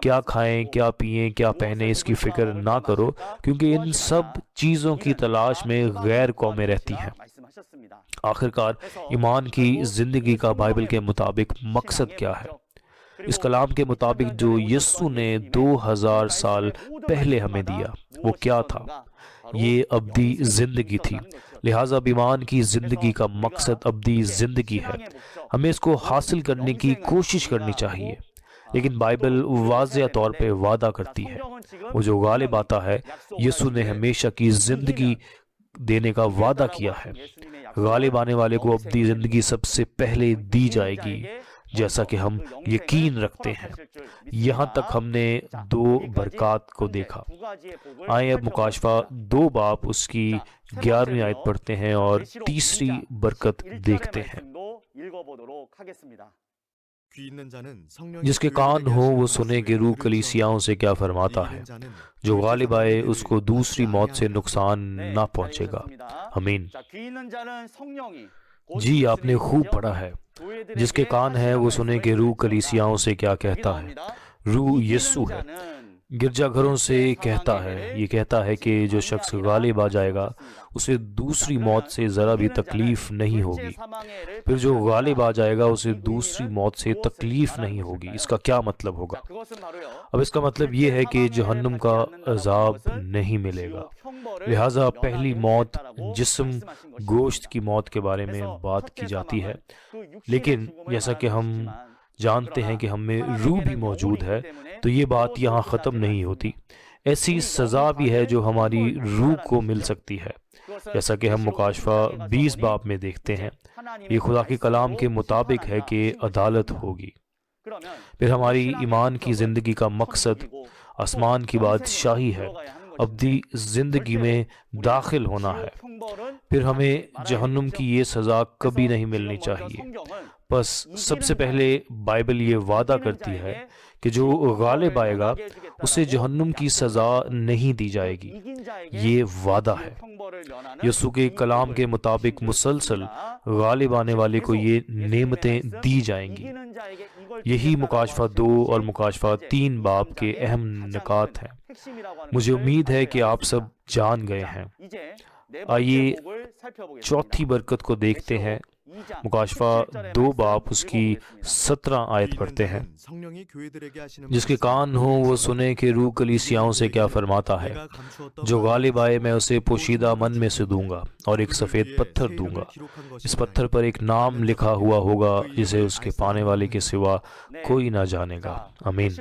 کیا کھائیں کیا پئیں کیا پہنیں اس کی فکر نہ کرو، کیونکہ ان سب چیزوں کی تلاش میں غیر قومیں رہتی ہیں۔ آخرکار ایمان کی زندگی کا بائبل کے مطابق مقصد کیا ہے؟ اس کلام کے مطابق جو یسوع نے 2000 سال پہلے ہمیں دیا، وہ کیا تھا؟ یہ ابدی زندگی تھی۔ لہٰذا ایمان کی زندگی کا مقصد ابدی زندگی ہے۔ ہمیں اس کو حاصل کرنے کی کوشش کرنی چاہیے، لیکن بائبل واضح طور پہ وعدہ کرتی ہے وہ جو غالب آتا ہے، یسوع نے ہمیشہ کی زندگی دینے کا وعدہ کیا ہے۔ غالب آنے والے کو ابدی زندگی سب سے پہلے دی جائے گی، جیسا کہ ہم یقین رکھتے ہیں۔ یہاں تک ہم نے 2 برکات کو دیکھا۔ آئیں اب مکاشفہ 2 باب اس کی 11ویں آیت پڑھتے ہیں اور تیسری برکت دیکھتے ہیں۔ جس کے کان ہو وہ سنے کہ روح کلیسیاؤں سے کیا فرماتا ہے، جو غالب آئے اس کو دوسری موت سے نقصان نہ پہنچے گا۔ آمین۔ جی آپ نے خوب پڑھا ہے۔ جس کے کان ہے وہ سنے کہ روح کلیسیاؤں سے کیا کہتا ہے۔ روح یسوع ہے، گرجا گھروں سے کہتا ہے، یہ کہتا ہے کہ جو شخص غالب آ جائے گا اسے دوسری موت سے ذرا بھی تکلیف نہیں ہوگی۔ پھر جو غالب آ جائے گا اسے دوسری موت سے تکلیف نہیں ہوگی۔ اس کا کیا مطلب ہوگا؟ اب اس کا مطلب یہ ہے کہ جہنم کا عذاب نہیں ملے گا۔ لہٰذا پہلی موت جسم گوشت کی موت کے بارے میں بات کی جاتی ہے، لیکن جیسا کہ ہم جانتے ہیں کہ ہم میں روح بھی موجود ہے، تو یہ بات یہاں ختم نہیں ہوتی۔ ایسی سزا بھی ہے جو ہماری روح کو مل سکتی ہے، جیسا کہ ہم مکاشفہ 20 باب میں دیکھتے ہیں۔ یہ خدا کے کلام کے مطابق ہے کہ عدالت ہوگی۔ پھر ہماری ایمان کی زندگی کا مقصد آسمان کی بادشاہی ہے، ابدی زندگی میں داخل ہونا ہے۔ پھر ہمیں جہنم کی یہ سزا کبھی نہیں ملنی چاہیے۔ بس سب سے پہلے بائبل یہ وعدہ کرتی ہے کہ جو غالب آئے گا اسے جہنم کی سزا نہیں دی جائے گی۔ یہ وعدہ ہے۔ یسوع کے کلام کے مطابق مسلسل غالب آنے والے کو یہ نعمتیں دی جائیں گی۔ یہی مکاشفہ 2 اور مکاشفہ 3 باب کے اہم نکات ہیں۔ مجھے امید ہے کہ آپ سب جان گئے ہیں۔ آئیے چوتھی برکت کو دیکھتے ہیں، مکاشفہ 2 باب اس کی 17 آیت پڑھتے ہیں، جس کے کان ہوں وہ سنے کہ روح کلیسیاؤں سے کیا فرماتا ہے۔ جو غالب آئے میں اسے پوشیدہ من میں سے دوں گا اور ایک سفید پتھر دوں گا، اس پتھر پر ایک نام لکھا ہوا ہوگا جسے اس کے پانے والے کے سوا کوئی نہ جانے گا۔ آمین۔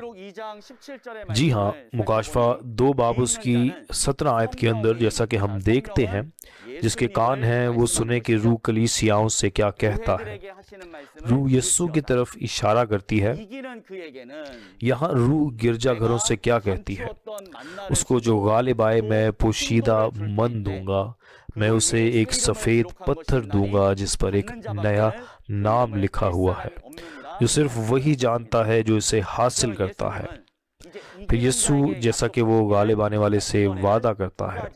جی ہاں، مکاشفہ 2 باب اس کی 17 آیت کے اندر جیسا کہ ہم دیکھتے ہیں، جس کے کان ہیں وہ سنے کہ روح کلیسیاؤں سے کیا کہتا ہے۔ روح یسوع کی طرف اشارہ کرتی ہے۔ یہاں روح گرجا گھروں سے کیا کہتی ہے؟ اس کو جو غالب آئے میں پوشیدہ من دوں گا، میں اسے ایک سفید پتھر دوں گا جس پر ایک نیا نام لکھا ہوا ہے، جو صرف وہی جانتا ہے جو اسے حاصل کرتا ہے۔ پھر یسوع جیسا کہ وہ غالب آنے والے سے وعدہ کرتا ہے۔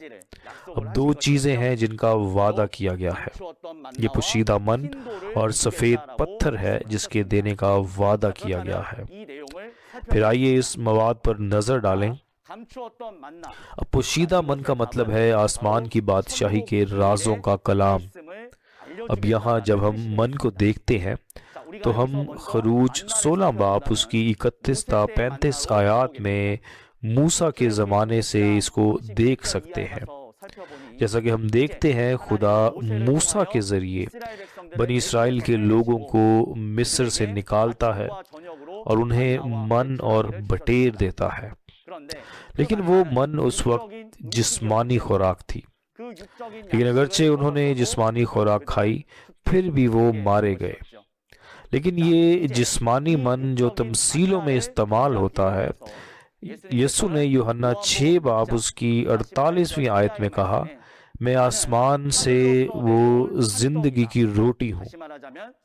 اب 2 چیزیں ہیں جن کا وعدہ کیا گیا ہے، یہ پوشیدہ من اور سفید پتھر ہے جس کے دینے کا وعدہ کیا گیا ہے۔ پھر آئیے اس مواد پر نظر ڈالیں۔ اب پوشیدہ من کا مطلب ہے آسمان کی بادشاہی کے رازوں کا کلام۔ اب یہاں جب ہم من کو دیکھتے ہیں تو ہم خروج 16 باب اس کی 31 تا 35 آیات میں موسیٰ کے زمانے سے اس کو دیکھ سکتے ہیں۔ جیسا کہ ہم دیکھتے ہیں خدا موسیٰ کے ذریعے بنی اسرائیل کے لوگوں کو مصر سے نکالتا ہے اور انہیں من اور بٹیر دیتا ہے، لیکن وہ من اس وقت جسمانی خوراک تھی۔ لیکن اگرچہ انہوں نے جسمانی خوراک کھائی پھر بھی وہ مارے گئے۔ لیکن یہ جسمانی من جو تمثیلوں میں استعمال ہوتا ہے، یسوع نے یوحنا 6 باب اس کی 48ویں آیت میں کہا، میں آسمان سے وہ زندگی کی روٹی ہوں۔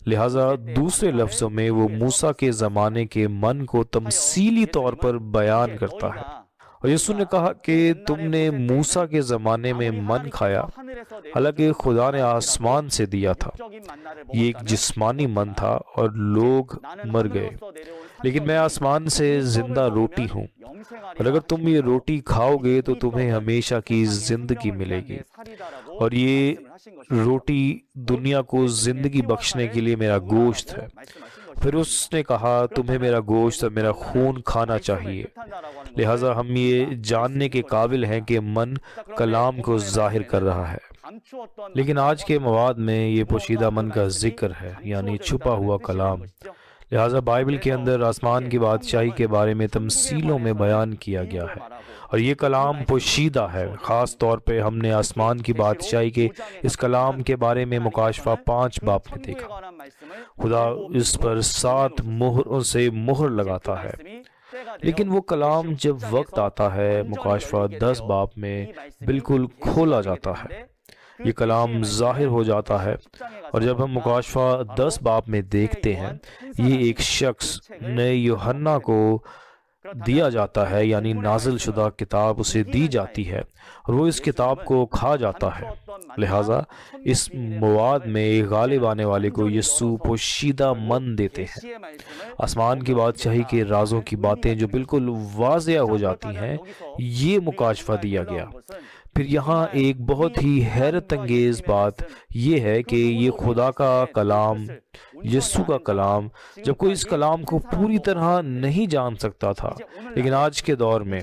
لہٰذا دوسرے لفظوں میں وہ موسیٰ کے زمانے کے من کو تمثیلی طور پر بیان کرتا ہے۔ اور یسوع نے کہا کہ تم نے موسیٰ کے زمانے میں من کھایا، حالانکہ خدا نے آسمان سے دیا تھا۔ یہ ایک جسمانی من تھا اور لوگ مر گئے، لیکن میں آسمان سے زندہ روٹی ہوں، اور اگر تم یہ روٹی کھاؤ گے تو تمہیں ہمیشہ کی زندگی ملے گی، اور یہ روٹی دنیا کو زندگی بخشنے کے لیے میرا گوشت ہے۔ پھر اس نے کہا تمہیں میرا گوشت اور میرا خون کھانا چاہیے۔ لہٰذا ہم یہ جاننے کے قابل ہیں کہ من کلام کو ظاہر کر رہا ہے، لیکن آج کے مواد میں یہ پوشیدہ من کا ذکر ہے، یعنی چھپا ہوا کلام۔ لہٰذا بائبل کے اندر آسمان کی بادشاہی کے بارے میں تمثیلوں میں بیان کیا گیا ہے، اور یہ کلام پوشیدہ ہے۔ خاص طور پہ ہم نے آسمان کی بادشاہی کے اس کلام کے بارے میں مکاشفہ 5 باب میں دیکھا۔ خدا اس پر 7 مہروں سے مہر لگاتا ہے، لیکن وہ کلام جب وقت آتا ہے مکاشفہ 10 باب میں بالکل کھولا جاتا ہے، یہ کلام ظاہر ہو جاتا ہے۔ اور جب ہم مکاشفہ 10 باب میں دیکھتے ہیں، یہ ایک شخص نئے یوحنا کو دیا جاتا ہے، یعنی نازل شدہ کتاب اسے دی جاتی ہے، اور وہ اس کتاب کو کھا جاتا ہے۔ لہٰذا اس مواد میں غالب آنے والے کو یسوع پوشیدہ من دیتے ہیں۔ آسمان کی بادشاہی کے رازوں کی باتیں جو بالکل واضح ہو جاتی ہیں، یہ مکاشفہ دیا گیا۔ پھر یہاں ایک بہت ہی حیرت انگیز بات یہ ہے کہ یہ خدا کا کلام، یسوع کا کلام، جب کوئی اس کلام کو پوری طرح نہیں جان سکتا تھا، لیکن آج کے دور میں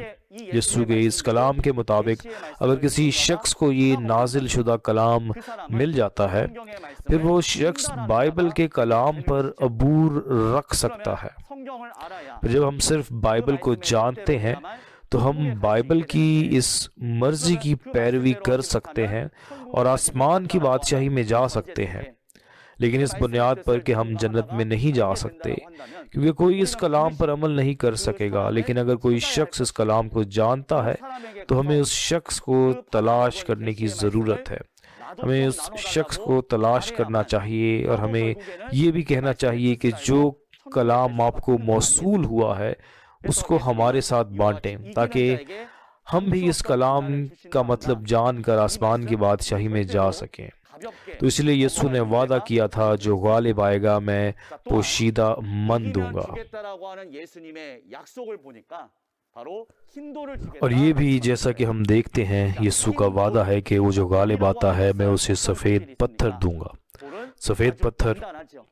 یسوع کے اس کلام کے مطابق اگر کسی شخص کو یہ نازل شدہ کلام مل جاتا ہے، پھر وہ شخص بائبل کے کلام پر عبور رکھ سکتا ہے۔ پھر جب ہم صرف بائبل کو جانتے ہیں تو ہم بائبل کی اس مرضی کی پیروی کر سکتے ہیں اور آسمان کی بادشاہی میں جا سکتے ہیں، لیکن اس بنیاد پر کہ ہم جنت میں نہیں جا سکتے، کیونکہ کوئی اس کلام پر عمل نہیں کر سکے گا۔ لیکن اگر کوئی شخص اس کلام کو جانتا ہے تو ہمیں اس شخص کو تلاش کرنے کی ضرورت ہے۔ ہمیں اس شخص کو تلاش کرنا چاہیے، اور ہمیں یہ بھی کہنا چاہیے کہ جو کلام آپ کو موصول ہوا ہے اس کو ہمارے ساتھ بانٹیں، تاکہ ہم بھی اس کلام کا مطلب جان کر آسمان کی بادشاہی میں جا سکیں۔ تو اس لیے یسوع نے وعدہ کیا تھا جو غالب آئے گا میں پوشیدہ من دوں گا۔ اور یہ بھی جیسا کہ ہم دیکھتے ہیں یسوع کا وعدہ ہے کہ وہ جو غالب آتا ہے میں اسے سفید پتھر دوں گا۔ سفید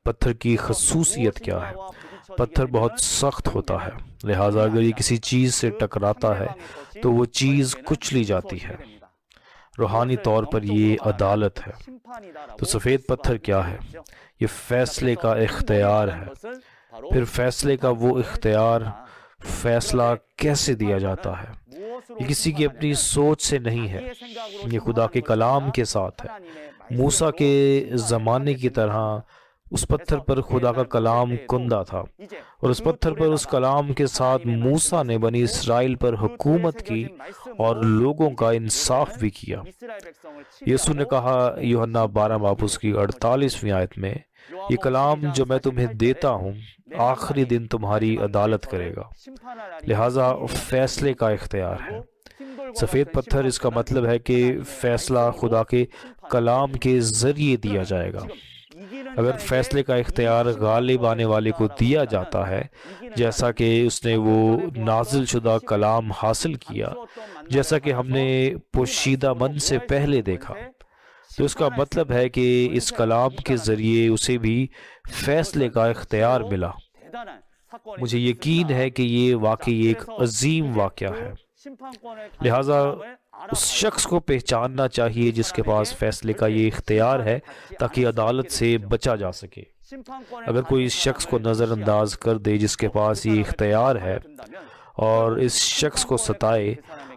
پتھر کی خصوصیت کیا ہے؟ پتھر بہت سخت ہوتا ہے، لہٰذا اگر یہ کسی چیز سے ٹکراتا ہے تو وہ چیز کچلی جاتی ہے۔ روحانی طور پر یہ عدالت ہے۔ تو سفید پتھر کیا ہے؟ یہ فیصلے کا اختیار ہے۔ پھر فیصلے کا وہ اختیار، فیصلہ کیسے دیا جاتا ہے؟ یہ کسی کی اپنی سوچ سے نہیں ہے، یہ خدا کے کلام کے ساتھ ہے۔ موسیٰ کے زمانے کی طرح اس پتھر پر خدا کا کلام کندہ تھا، اور اس پتھر پر اس کلام کے ساتھ موسیٰ نے بنی اسرائیل پر حکومت کی اور لوگوں کا انصاف بھی کیا۔ یسوع نے کہا یوحنا 12 باب اس کی 48ویں آیت میں، یہ کلام جو میں تمہیں دیتا ہوں آخری دن تمہاری عدالت کرے گا۔ لہٰذا فیصلے کا اختیار ہے۔ سفید پتھر، اس کا مطلب ہے کہ فیصلہ خدا کے کلام کے ذریعے دیا جائے گا۔ اگر فیصلے کا اختیار غالب آنے والے کو دیا جاتا ہے، جیسا کہ اس نے وہ نازل شدہ کلام حاصل کیا، جیسا کہ ہم نے پوشیدہ من سے پہلے دیکھا، تو اس کا مطلب ہے کہ اس کلام کے ذریعے اسے بھی فیصلے کا اختیار ملا۔ مجھے یقین ہے کہ یہ واقعی ایک عظیم واقعہ ہے۔ لہٰذا اس شخص کو پہچاننا چاہیے جس کے پاس فیصلے کا یہ اختیار ہے، تاکہ عدالت سے بچا جا سکے۔ اگر کوئی اس شخص کو نظر انداز کر دے جس کے پاس یہ اختیار ہے اور اس شخص کو ستائے،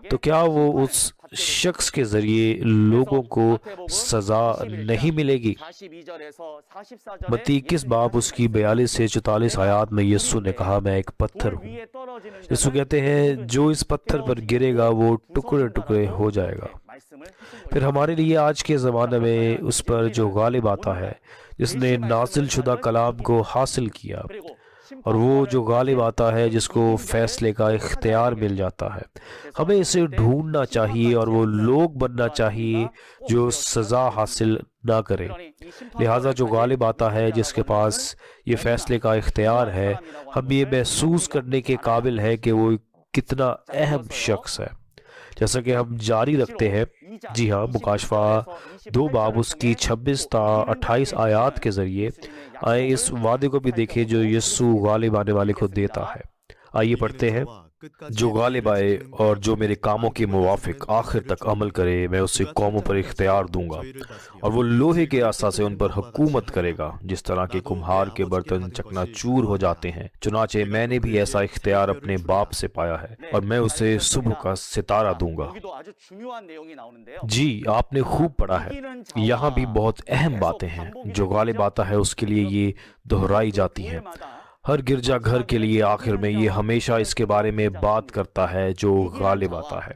تو کیا وہ اس شخص کے ذریعے لوگوں کو سزا نہیں ملے گی؟ متی 21 باب اس کی 42 سے 44 آیات میں یسوع نے کہا، میں ایک پتھر ہوں۔ یسوع کہتے ہیں جو اس پتھر پر گرے گا وہ ٹکڑے ٹکڑے ہو جائے گا۔ پھر ہمارے لیے آج کے زمانے میں اس پر جو غالب آتا ہے، جس نے نازل شدہ کلام کو حاصل کیا، اور وہ جو غالب آتا ہے جس کو فیصلے کا اختیار مل جاتا ہے، ہمیں اسے ڈھونڈنا چاہیے اور وہ لوگ بننا چاہیے جو سزا حاصل نہ کرے۔ لہٰذا جو غالب آتا ہے جس کے پاس یہ فیصلے کا اختیار ہے، ہم یہ محسوس کرنے کے قابل ہے کہ وہ کتنا اہم شخص ہے۔ جیسا کہ ہم جاری رکھتے ہیں، جی ہاں، مکاشفہ 2 باب اس کی 26 تا 28 آیات کے ذریعے آئے اس وعدے کو بھی دیکھیں جو یسوع غالب آنے والے کو دیتا ہے۔ آئیے پڑھتے ہیں، جو غالب آئے اور جو میرے کاموں کے موافق آخر تک عمل کرے، میں اسے قوموں پر اختیار دوں گا، اور وہ لوہے کے عصا سے ان پر حکومت کرے گا، جس طرح کہ کمہار کے برتن چکنا چور ہو جاتے ہیں۔ چنانچہ میں نے بھی ایسا اختیار اپنے باپ سے پایا ہے، اور میں اسے صبح کا ستارہ دوں گا۔ جی، آپ نے خوب پڑھا ہے، یہاں بھی بہت اہم باتیں ہیں۔ جو غالب آتا ہے اس کے لیے یہ دہرائی جاتی ہیں۔ ہر گرجا گھر کے لیے آخر میں یہ ہمیشہ اس کے بارے میں بات کرتا ہے جو غالب آتا ہے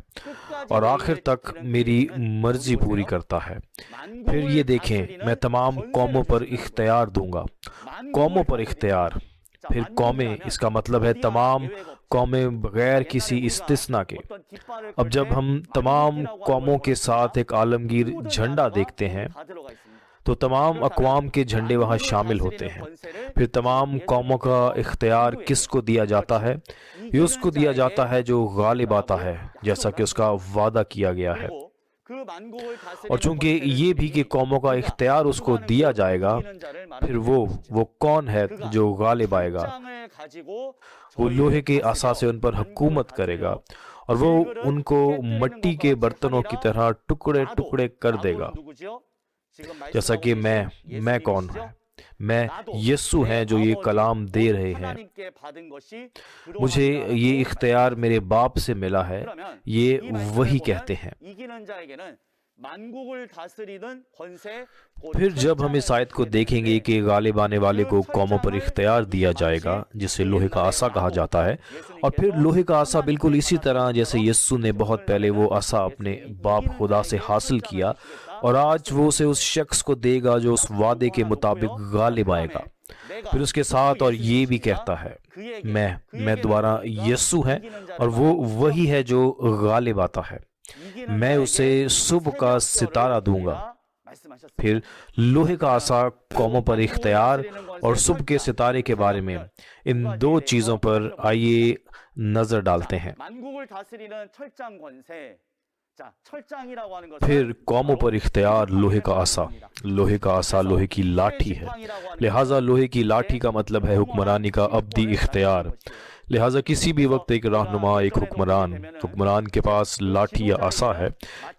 اور آخر تک میری مرضی پوری کرتا ہے۔ پھر یہ دیکھیں، میں تمام قوموں پر اختیار دوں گا۔ قوموں پر اختیار، پھر قومیں، اس کا مطلب ہے تمام قومیں بغیر کسی استثناء کے۔ اب جب ہم تمام قوموں کے ساتھ ایک عالمگیر جھنڈا دیکھتے ہیں تو تمام اقوام کے جھنڈے وہاں شامل ہوتے ہیں۔ پھر تمام قوموں کا اختیار کس کو دیا جاتا ہے؟ یہ اس کو دیا جاتا ہے جو غالب آتا ہے، جیسا کہ اس کا وعدہ کیا گیا ہے۔ اور چونکہ یہ بھی کہ قوموں کا اختیار اس کو دیا جائے گا، پھر وہ کون ہے جو غالب آئے گا؟ وہ لوہے کے عصا سے ان پر حکومت کرے گا، اور وہ ان کو مٹی کے برتنوں کی طرح ٹکڑے ٹکڑے کر دے گا۔ جیسا کہ میں کون ہوں؟ میں یسوع ہیں جو یہ کلام دے رہے ہیں۔ مجھے یہ اختیار میرے باپ سے ملا ہے، یہ وہی کہتے ہیں۔ پھر جب ہم اس آیت کو دیکھیں گے کہ غالب آنے والے کو قوموں پر اختیار دیا جائے گا، جسے لوہے کا عصا کہا جاتا ہے، اور پھر لوہے کا عصا بالکل اسی طرح جیسے یسوع نے بہت پہلے وہ عصا اپنے باپ خدا سے حاصل کیا، اور آج وہ اسے اس شخص کو دے گا جو اس وعدے کے مطابق غالب آئے گا۔ پھر اس کے ساتھ اور یہ بھی کہتا ہے، میں دوبارہ یسوع ہے، اور وہ وہی ہے جو غالب آتا ہے۔ میں اسے صبح کا ستارہ دوں گا۔ پھر لوہے کا عصا قوموں پر اختیار اور صبح کے ستارے کے بارے میں، ان دو چیزوں پر آئیے نظر ڈالتے ہیں۔ پھر قوموں پر اختیار، لوہے کا عصا۔ لوہے کا عصا لوہے کی لاٹھی ہے، لہٰذا لوہے کی لاٹھی کا مطلب ہے حکمرانی کا ابدی اختیار۔ لہٰذا کسی بھی وقت ایک رہنما، ایک حکمران کے پاس لاٹھی یا عصا ہے،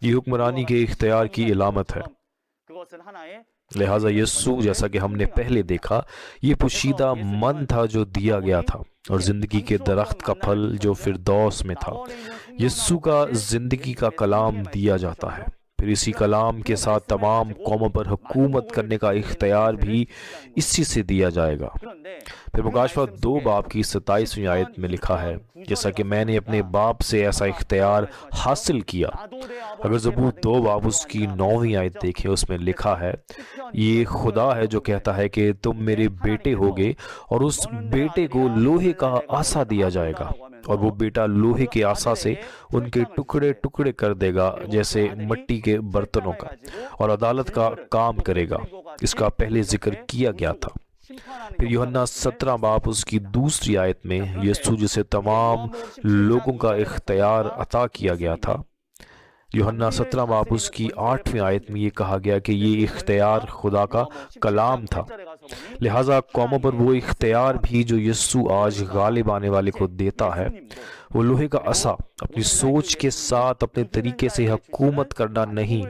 یہ حکمرانی کے اختیار کی علامت ہے۔ لہٰذا یسوع، جیسا کہ ہم نے پہلے دیکھا، یہ پوشیدہ من تھا جو دیا گیا تھا، اور زندگی کے درخت کا پھل جو فردوس میں تھا۔ یسوع کا زندگی کا کلام دیا جاتا ہے، پھر اسی کلام کے ساتھ تمام قوموں پر حکومت کرنے کا اختیار بھی اسی سے دیا جائے گا۔ پھر مکاشفہ 2 باب کی 27ویں آیت میں لکھا ہے، جیسا کہ میں نے اپنے باپ سے ایسا اختیار حاصل کیا۔ اگر زبور 2 باب اس کی 9ویں آیت دیکھیں، اس میں لکھا ہے، یہ خدا ہے جو کہتا ہے کہ تم میرے بیٹے ہوگے، اور اس بیٹے کو لوہے کا عصا دیا جائے گا، اور وہ بیٹا لوہے کے عصا سے ان کے ٹکڑے ٹکڑے کر دے گا جیسے مٹی کے برتنوں کا، اور عدالت کا کام کرے گا۔ اس کا پہلے ذکر کیا گیا تھا۔ پھر یوحنا 17 باب اس کی 2 آیت میں یسوع جسے تمام لوگوں کا اختیار عطا کیا گیا تھا، یوحنا 17 باب اس کی 8ویں آیت میں یہ کہا گیا کہ یہ اختیار خدا کا کلام تھا۔ لہٰذا قوموں پر وہ اختیار بھی جو یسوع آج غالب آنے والے کو دیتا ہے، وہ لوہے کا عصا، اپنی سوچ کے ساتھ اپنے طریقے سے حکومت کرنا نہیں،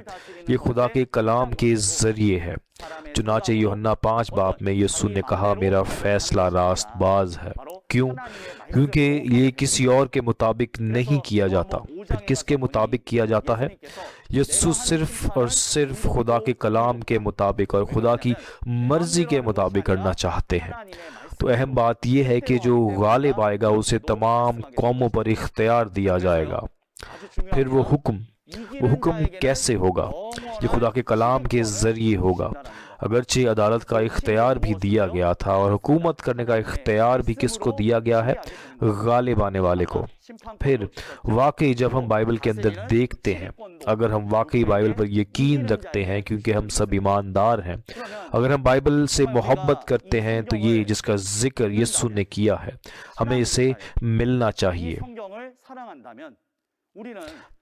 یہ خدا کے کلام کے ذریعے ہے۔ چنانچہ یوحنا 5 باب میں یسوع نے کہا، میرا فیصلہ راست باز ہے۔ کیوں؟ کیونکہ یہ کسی اور کے مطابق نہیں کیا جاتا۔ پھر کس کے مطابق کیا جاتا ہے؟ یسوع صرف اور صرف خدا کے کلام کے مطابق اور خدا کی مرضی کے مطابق کرنا چاہتے ہیں۔ تو اہم بات یہ ہے کہ جو غالب آئے گا اسے تمام قوموں پر اختیار دیا جائے گا۔ پھر وہ حکم کیسے ہوگا؟ یہ خدا کے کلام کے ذریعے ہوگا۔ اگرچہ عدالت کا اختیار بھی دیا گیا تھا، اور حکومت کرنے کا اختیار بھی کس کو دیا گیا ہے؟ غالب آنے والے کو۔ پھر واقعی جب ہم بائبل کے اندر دیکھتے ہیں، اگر ہم واقعی بائبل پر یقین رکھتے ہیں، کیونکہ ہم سب ایماندار ہیں، اگر ہم بائبل سے محبت کرتے ہیں، تو یہ جس کا ذکر یسوع نے کیا ہے، ہمیں اسے ملنا چاہیے۔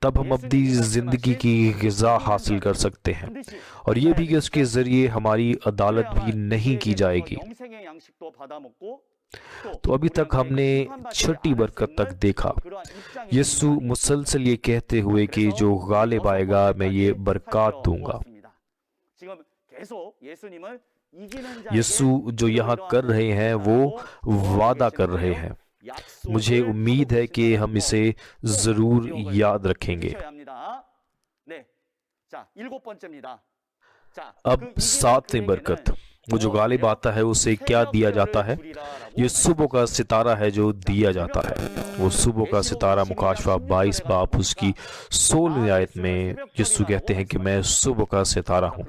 تب ہم اپنی زندگی کی غذا حاصل کر سکتے ہیں، اور یہ بھی کہ اس کے ذریعے ہماری عدالت بھی نہیں کی جائے گی۔ تو ابھی تک ہم نے 6 برکت تک دیکھا، یسوع مسلسل یہ کہتے ہوئے کہ جو غالب آئے گا میں یہ برکات دوں گا۔ یسوع جو یہاں کر رہے ہیں وہ وعدہ کر رہے ہیں۔ مجھے امید ہے کہ ہم اسے ضرور یاد رکھیں گے۔ اب 7ویں برکت، وہ جو غالب آتا ہے اسے کیا دیا جاتا ہے؟ یہ صبح کا ستارہ ہے جو دیا جاتا ہے۔ وہ صبح کا ستارہ مکاشفہ 22 باب اس کی 16ویں آیت میں یسوع کہتے ہیں کہ میں صبح کا ستارہ ہوں۔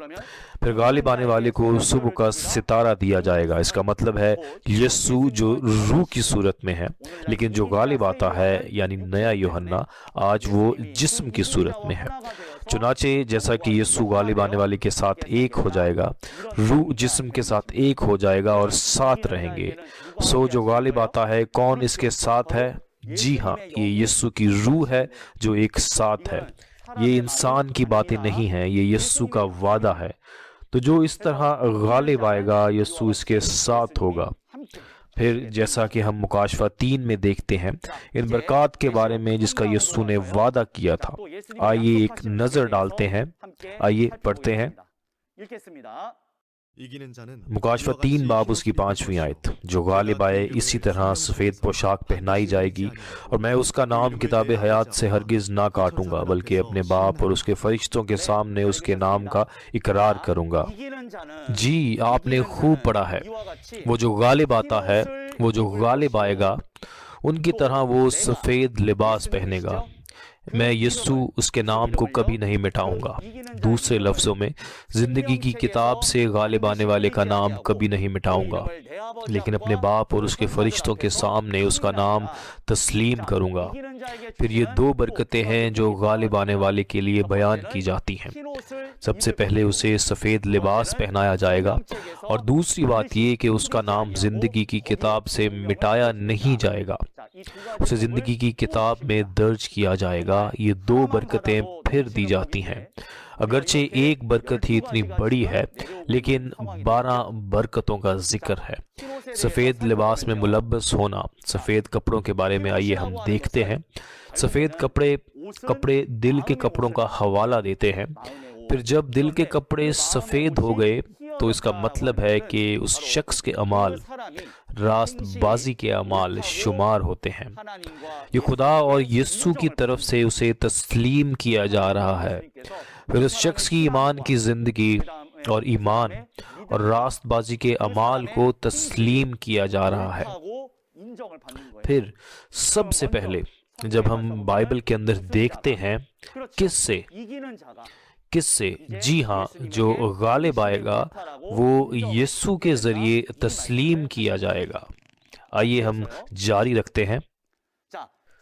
پھر غالب آنے والے کو صبح کا ستارہ دیا جائے گا۔ اس کا مطلب ہے یسوع جو روح کی صورت میں ہے، لیکن جو غالب آتا ہے یعنی نیا یوحنا آج وہ جسم کی صورت میں ہے۔ چنانچہ جیسا کہ یسوع غالب آنے والے کے ساتھ ایک ہو جائے گا، روح جسم کے ساتھ ایک ہو جائے گا اور ساتھ رہیں گے۔ جو غالب آتا ہے کون اس کے ساتھ ہے؟ جی ہاں، یہ یسوع کی روح ہے جو ایک ساتھ ہے۔ یہ انسان کی باتیں نہیں ہیں، یہ یسوع کا وعدہ ہے۔ تو جو اس طرح غالب آئے گا یسوع اس کے ساتھ ہوگا۔ پھر جیسا کہ ہم مکاشفہ 3 میں دیکھتے ہیں ان برکات کے بارے میں جس کا یسوع نے وعدہ کیا تھا، آئیے ایک نظر ڈالتے ہیں، آئیے پڑھتے ہیں مکاشفہ 3 باب اس کی 5ویں آیت۔ جو غالب آئے اسی طرح سفید پوشاک پہنائی جائے گی، اور میں اس کا نام کتاب حیات سے ہرگز نہ کاٹوں گا، بلکہ اپنے باپ اور اس کے فرشتوں کے سامنے اس کے نام کا اقرار کروں گا۔ جی آپ نے خوب پڑھا ہے، وہ جو غالب آتا ہے، وہ جو غالب آئے گا، ان کی طرح وہ سفید لباس پہنے گا۔ میں یسوع اس کے نام کو کبھی نہیں مٹاؤں گا۔ دوسرے لفظوں میں، زندگی کی کتاب سے غالب آنے والے کا نام کبھی نہیں مٹاؤں گا، لیکن اپنے باپ اور اس کے فرشتوں کے سامنے اس کا نام تسلیم کروں گا۔ پھر یہ دو برکتیں ہیں جو غالب آنے والے کے لیے بیان کی جاتی ہیں۔ سب سے پہلے اسے سفید لباس پہنایا جائے گا، اور دوسری بات یہ کہ اس کا نام زندگی کی کتاب سے مٹایا نہیں جائے گا، اسے زندگی کی کتاب میں درج کیا جائے گا۔ یہ دو برکتیں پھر دی جاتی ہیں، اگرچہ ایک برکت ہی اتنی بڑی ہے، لیکن 12 برکتوں کا ذکر ہے۔ سفید لباس میں ملبس ہونا، سفید کپڑوں کے بارے میں آئیے ہم دیکھتے ہیں۔ سفید کپڑے دل کے کپڑوں کا حوالہ دیتے ہیں۔ پھر جب دل کے کپڑے سفید ہو گئے تو اس کا مطلب ہے کہ اس شخص کے اعمال راست بازی کے اعمال شمار ہوتے ہیں۔ یہ خدا اور یسوع کی طرف سے اسے تسلیم کیا جا رہا ہے۔ پھر اس شخص کی ایمان کی زندگی اور ایمان اور راست بازی کے اعمال کو تسلیم کیا جا رہا ہے۔ پھر سب سے پہلے جب ہم بائبل کے اندر دیکھتے ہیں کس سے جی ہاں، جو غالب آئے گا وہ یسوع کے ذریعے تسلیم کیا جائے گا۔ آئیے ہم جاری رکھتے ہیں۔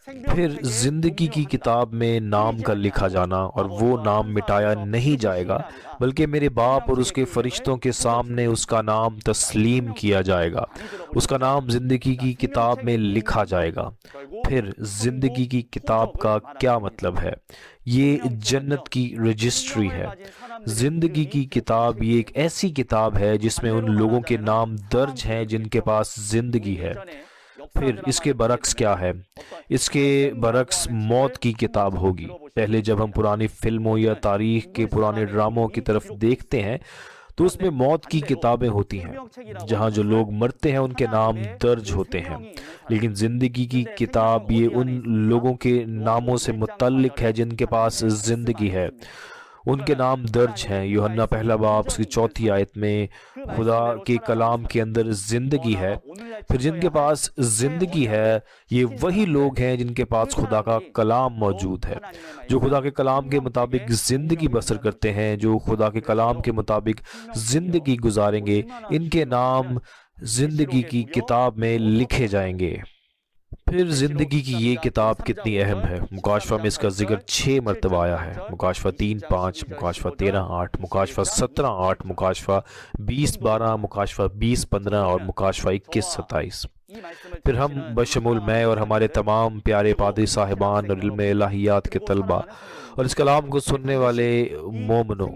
پھر زندگی کی کتاب میں نام کا لکھا جانا، اور وہ نام مٹایا نہیں جائے گا، بلکہ میرے باپ اور اس کے فرشتوں کے سامنے اس کا نام تسلیم کیا جائے گا۔ اس کا نام زندگی کی کتاب میں لکھا جائے گا۔ پھر زندگی کی کتاب کا کیا مطلب ہے؟ یہ جنت کی رجسٹری ہے۔ زندگی کی کتاب یہ ایک ایسی کتاب ہے جس میں ان لوگوں کے نام درج ہیں جن کے پاس زندگی ہے۔ پھر اس کے برعکس کیا ہے؟ اس کے برعکس موت کی کتاب ہوگی۔ پہلے جب ہم پرانی فلموں یا تاریخ کے پرانے ڈراموں کی طرف دیکھتے ہیں تو اس میں موت کی کتابیں ہوتی ہیں، جہاں جو لوگ مرتے ہیں ان کے نام درج ہوتے ہیں۔ لیکن زندگی کی کتاب یہ ان لوگوں کے ناموں سے متعلق ہے جن کے پاس زندگی ہے، ان کے نام درج ہیں۔ یوحنا پہلا باب اس کی 4 آیت میں خدا کے کلام کے اندر زندگی ہے۔ پھر جن کے پاس زندگی ہے یہ وہی لوگ ہیں جن کے پاس خدا کا کلام موجود ہے، جو خدا کے کلام کے مطابق زندگی بسر کرتے ہیں، جو خدا کے کلام کے مطابق زندگی گزاریں گے، ان کے نام زندگی کی کتاب میں لکھے جائیں گے۔ پھر زندگی کی یہ کتاب کتنی اہم ہے؟ مکاشفہ میں اس کا ذکر 6 مرتبہ آیا ہے۔ مکاشفہ 3:5، مکاشفہ 13:8، مکاشفہ 17:8، مکاشفہ 20:12، مکاشفہ 20:15 اور مکاشفہ 21:27۔ پھر ہم بشمول میں اور ہمارے تمام پیارے پادری صاحبان اور علم الہیات کے طلبہ اور اس کلام کو سننے والے مومنوں،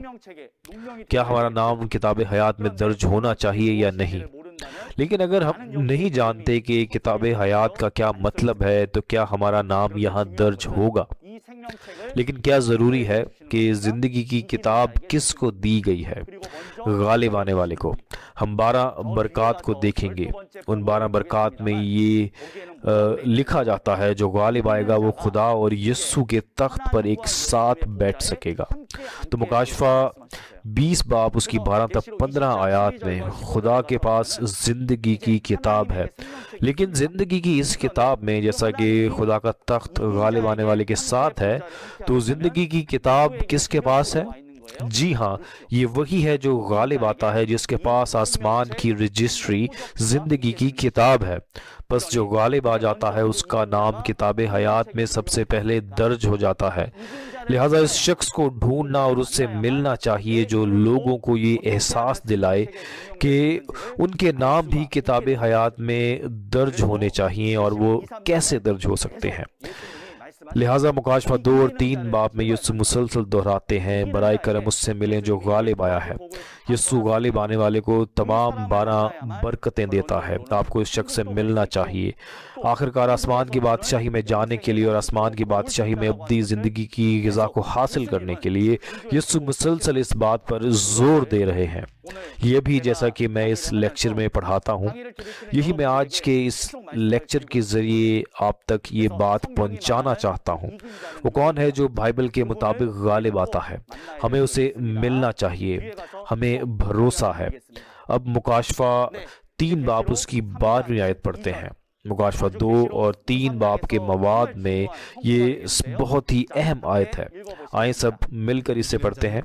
کیا ہمارا نام کتاب حیات میں درج ہونا چاہیے یا نہیں؟ لیکن اگر ہم نہیں جانتے کہ کتاب حیات کا کیا مطلب ہے تو کیا ہمارا نام یہاں درج ہوگا؟ لیکن کیا ضروری ہے کہ زندگی کی کتاب کس کو دی گئی ہے؟ غالب آنے والے کو۔ ہم 12 برکات کو دیکھیں گے۔ ان 12 برکات میں یہ لکھا جاتا ہے جو غالب آئے گا وہ خدا اور یسوع کے تخت پر ایک ساتھ بیٹھ سکے گا۔ تو مکاشفہ 20 باب اس کی 12 تا 15 آیات میں خدا کے پاس زندگی کی کتاب ہے، لیکن زندگی کی اس کتاب میں جیسا کہ خدا کا تخت غالب آنے والے کے ساتھ ہے، تو زندگی کی کتاب کس کے پاس ہے؟ جی ہاں، یہ وہی ہے جو غالب آتا ہے جس کے پاس آسمان کی رجسٹری زندگی کی کتاب ہے۔ بس جو غالب آ جاتا ہے اس کا نام کتاب حیات میں سب سے پہلے درج ہو جاتا ہے۔ لہٰذا اس شخص کو ڈھونڈنا اور اس سے ملنا چاہیے جو لوگوں کو یہ احساس دلائے کہ ان کے نام بھی کتاب حیات میں درج ہونے چاہیے، اور وہ کیسے درج ہو سکتے ہیں۔ لہٰذا مکاشفہ 2 اور 3 باب میں یسوع مسلسل دہراتے ہیں، برائے کرم اس سے ملیں جو غالب آیا ہے۔ یسوع غالب آنے والے کو تمام 12 برکتیں دیتا ہے۔ آپ کو اس شخص سے ملنا چاہیے۔ آخرکار آسمان کی بادشاہی میں جانے کے لیے اور آسمان کی بادشاہی میں ابدی زندگی کی غذا کو حاصل کرنے کے لیے یسوع مسلسل اس بات پر زور دے رہے ہیں۔ یہ بھی جیسا کہ میں اس لیکچر میں پڑھاتا ہوں، یہی میں آج کے اس لیکچر کے ذریعے آپ تک یہ بات پہنچانا چاہتا ہوں۔ وہ کون ہے جو بائبل کے مطابق غالب آتا ہے؟ ہمیں اسے ملنا چاہیے، ہمیں بھروسہ ہے۔ اب مکاشفہ 3 باب اس کی 12ویں آیت پڑھتے ہیں۔ مکاشفہ 2 اور 3 باب کے مواد میں یہ بہت ہی اہم آیت ہے۔ آئیں سب مل کر اسے پڑھتے ہیں۔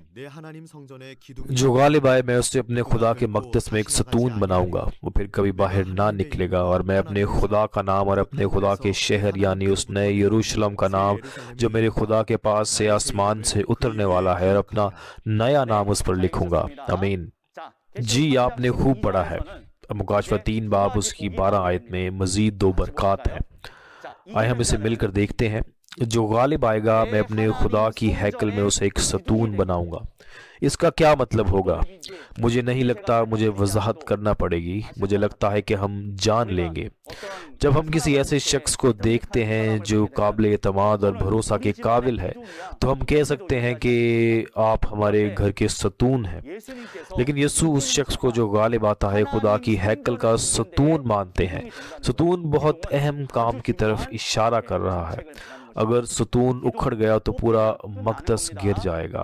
جو غالب آئے میں اسے اپنے خدا کے مقدس میں ایک ستون بناؤں گا، وہ پھر کبھی باہر نہ نکلے گا، اور میں اپنے خدا کا نام اور اپنے خدا کے شہر یعنی اس نئے یروشلم کا نام جو میرے خدا کے پاس سے آسمان سے اترنے والا ہے، اور اپنا نیا نام اس پر لکھوں گا۔ آمین۔ جی آپ نے خوب پڑھا ہے۔ مکاشفہ 3 باب اس کی 12 آیت میں مزید 2 برکات ہیں۔ آئے ہم اسے مل کر دیکھتے ہیں۔ جو غالب آئے گا میں اپنے خدا کی ہیکل میں اسے ایک ستون بناؤں گا۔ اس کا کیا مطلب ہوگا؟ مجھے نہیں لگتا مجھے وضاحت کرنا پڑے گی، مجھے لگتا ہے کہ ہم جان لیں گے۔ جب ہم کسی ایسے شخص کو دیکھتے ہیں جو قابل اعتماد اور بھروسہ کے قابل ہے تو ہم کہہ سکتے ہیں کہ آپ ہمارے گھر کے ستون ہیں۔ لیکن یسوع اس شخص کو جو غالب آتا ہے خدا کی ہیکل کا ستون مانتے ہیں۔ ستون بہت اہم کام کی طرف اشارہ کر رہا ہے۔ اگر ستون اکھڑ گیا تو پورا مقدس گر جائے گا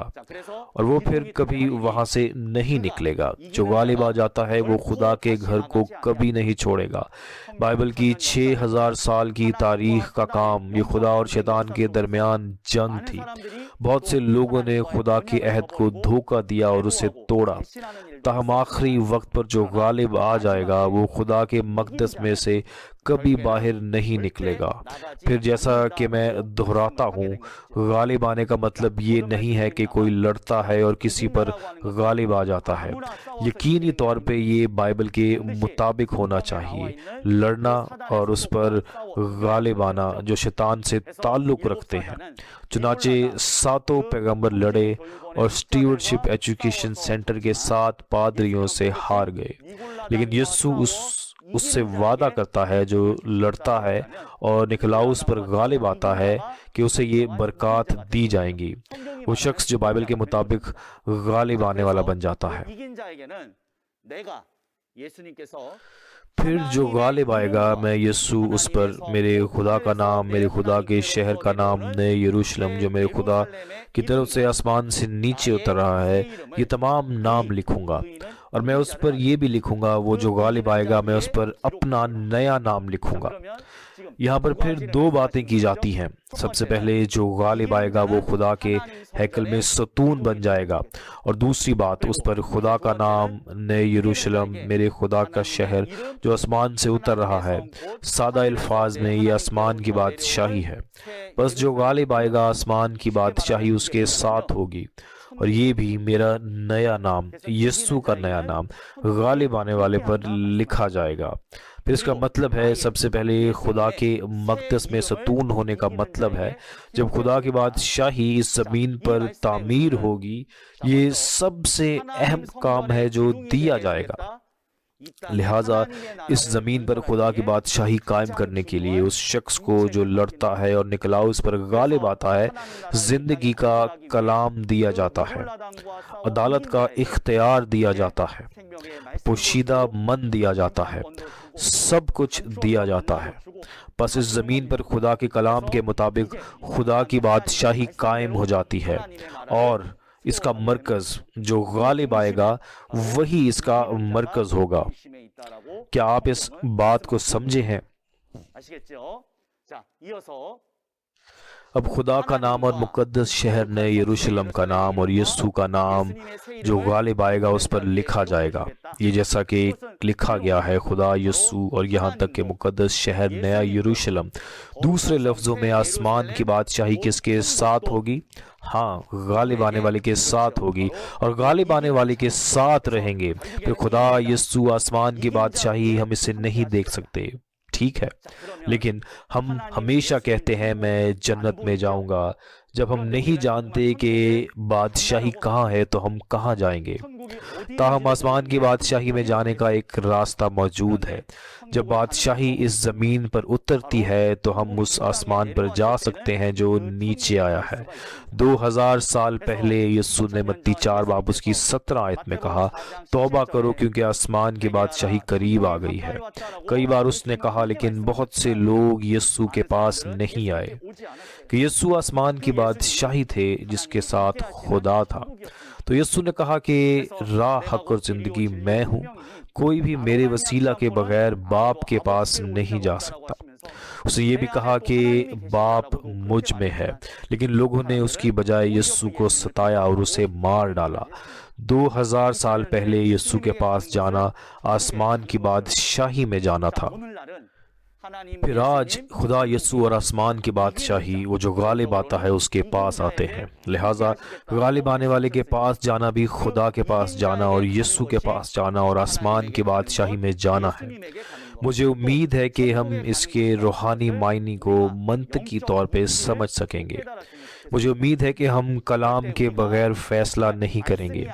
اور وہ پھر کبھی وہاں سے نہیں نکلے گا۔ جو غالب آ جاتا ہے وہ خدا کے گھر کو کبھی نہیں چھوڑے گا۔ بائبل کی 6000 سال کی تاریخ کا کام یہ خدا اور شیطان کے درمیان جنگ تھی۔ بہت سے لوگوں نے خدا کے عہد کو دھوکہ دیا اور اسے توڑا، تاہم آخری وقت پر جو غالب آ جائے گا وہ خدا کے مقدس میں سے کبھی باہر نہیں نکلے گا۔ پھر جیسا کہ میں دہراتا ہوں، غالب آنے کا مطلب یہ نہیں ہے کہ کوئی لڑتا ہے اور کسی پر غالب آ جاتا ہے۔ یقینی طور پہ یہ بائبل کے مطابق ہونا چاہیے، لڑنا اور اس پر غالب آنا جو شیطان سے تعلق رکھتے ہیں۔ چنانچہ 7 پیغمبر لڑے اور اسٹیورڈشپ ایجوکیشن سینٹر کے 7 پادریوں سے ہار گئے، لیکن یسوع اس سے وعدہ کرتا ہے جو لڑتا ہے اور نکلاؤس پر غالب آتا ہے کہ اسے یہ برکات دی جائیں گی۔ وہ شخص جو بائبل کے مطابق غالب آنے والا بن جاتا ہے۔ پھر جو غالب آئے گا میں یسوع اس پر میرے خدا کا نام، میرے خدا کے شہر کا نام، نئے یروشلم جو میرے خدا کی طرف سے آسمان سے نیچے اتر رہا ہے، یہ تمام نام لکھوں گا، اور میں اس پر یہ بھی لکھوں گا وہ جو غالب آئے گا میں اس پر اپنا نیا نام لکھوں گا۔ یہاں پر پھر 2 باتیں کی جاتی ہیں۔ سب سے پہلے جو غالب آئے گا وہ خدا کے ہیکل میں ستون بن جائے گا، اور دوسری بات اس پر خدا کا نام، نئے یروشلم، میرے خدا کا شہر جو آسمان سے اتر رہا ہے۔ سادہ الفاظ میں یہ آسمان کی بادشاہی ہے۔ بس جو غالب آئے گا آسمان کی بادشاہی اس کے ساتھ ہوگی، اور یہ بھی میرا نیا نام، یسوع کا نیا نام غالب آنے والے پر لکھا جائے گا۔ پھر اس کا مطلب ہے سب سے پہلے خدا کے مقدس میں ستون ہونے کا مطلب ہے جب خدا کی بادشاہی اس زمین پر تعمیر ہوگی، یہ سب سے اہم کام ہے جو دیا جائے گا۔ لہٰذا اس زمین پر خدا کی بادشاہی قائم کرنے کے لیے اس شخص کو جو لڑتا ہے اور نکلاؤس پر غالب آتا ہے زندگی کا کلام دیا جاتا ہے، عدالت کا اختیار دیا جاتا ہے، پوشیدہ من دیا جاتا ہے، سب کچھ دیا جاتا ہے۔ بس اس زمین پر خدا کے کلام کے مطابق خدا کی بادشاہی قائم ہو جاتی ہے، اور اس کا مرکز جو غالب آئے گا وہی اس کا مرکز ہوگا۔ کیا آپ اس بات کو سمجھے ہیں؟ اب خدا کا نام اور مقدس شہر نئے یروشلم کا نام اور یسوع کا نام جو غالب آئے گا اس پر لکھا جائے گا۔ یہ جیسا کہ لکھا گیا ہے خدا، یسوع اور یہاں تک کہ مقدس شہر نیا یروشلم، دوسرے لفظوں میں آسمان کی بادشاہی کس کے ساتھ ہوگی؟ ہاں، غالب آنے والے کے ساتھ ہوگی، اور غالب آنے والے کے ساتھ رہیں گے۔ پھر خدا، یسوع، آسمان کی بادشاہی ہم اسے نہیں دیکھ سکتے، ٹھیک ہے، لیکن ہم ہمیشہ کہتے ہیں میں جنت میں جاؤں گا۔ جب ہم نہیں جانتے کہ بادشاہی کہاں ہے تو ہم کہاں جائیں گے؟ تاہم آسمان کی بادشاہی میں جانے کا ایک راستہ موجود ہے۔ جب بادشاہی اس زمین پر اترتی ہے تو ہم اس آسمان پر جا سکتے ہیں جو نیچے آیا ہے۔ 2000 سال پہلے یسوع نے متی 4 باب اس کی 17 آیت میں کہا، توبہ کرو کیونکہ آسمان کی بادشاہی قریب آ گئی ہے۔ کئی بار اس نے کہا، لیکن بہت سے لوگ یسوع کے پاس نہیں آئے کہ یسوع آسمان کی بادشاہی تھے جس کے ساتھ خدا تھا۔ تو یسوع نے کہا کہ راہ، حق اور زندگی میں ہوں، کوئی بھی میرے وسیلہ کے بغیر باپ کے پاس نہیں جا سکتا۔ اس نے یہ بھی کہا کہ باپ مجھ میں ہے، لیکن لوگوں نے اس کی بجائے یسوع کو ستایا اور اسے مار ڈالا۔ 2000 سال پہلے یسوع کے پاس جانا آسمان کی بادشاہی میں جانا تھا۔ پھر آج خدا یسوع اور آسمان کی بادشاہی، وہ جو غالب آتا ہے، اس کے پاس آتے ہیں۔ لہٰذا غالب آنے والے کے پاس جانا بھی خدا کے پاس جانا اور یسوع کے پاس جانا اور آسمان کی بادشاہی میں جانا ہے۔ مجھے امید ہے کہ ہم اس کے روحانی معنی کو منطقی طور پہ سمجھ سکیں گے۔ مجھے امید ہے کہ ہم کلام کے بغیر فیصلہ نہیں کریں گے۔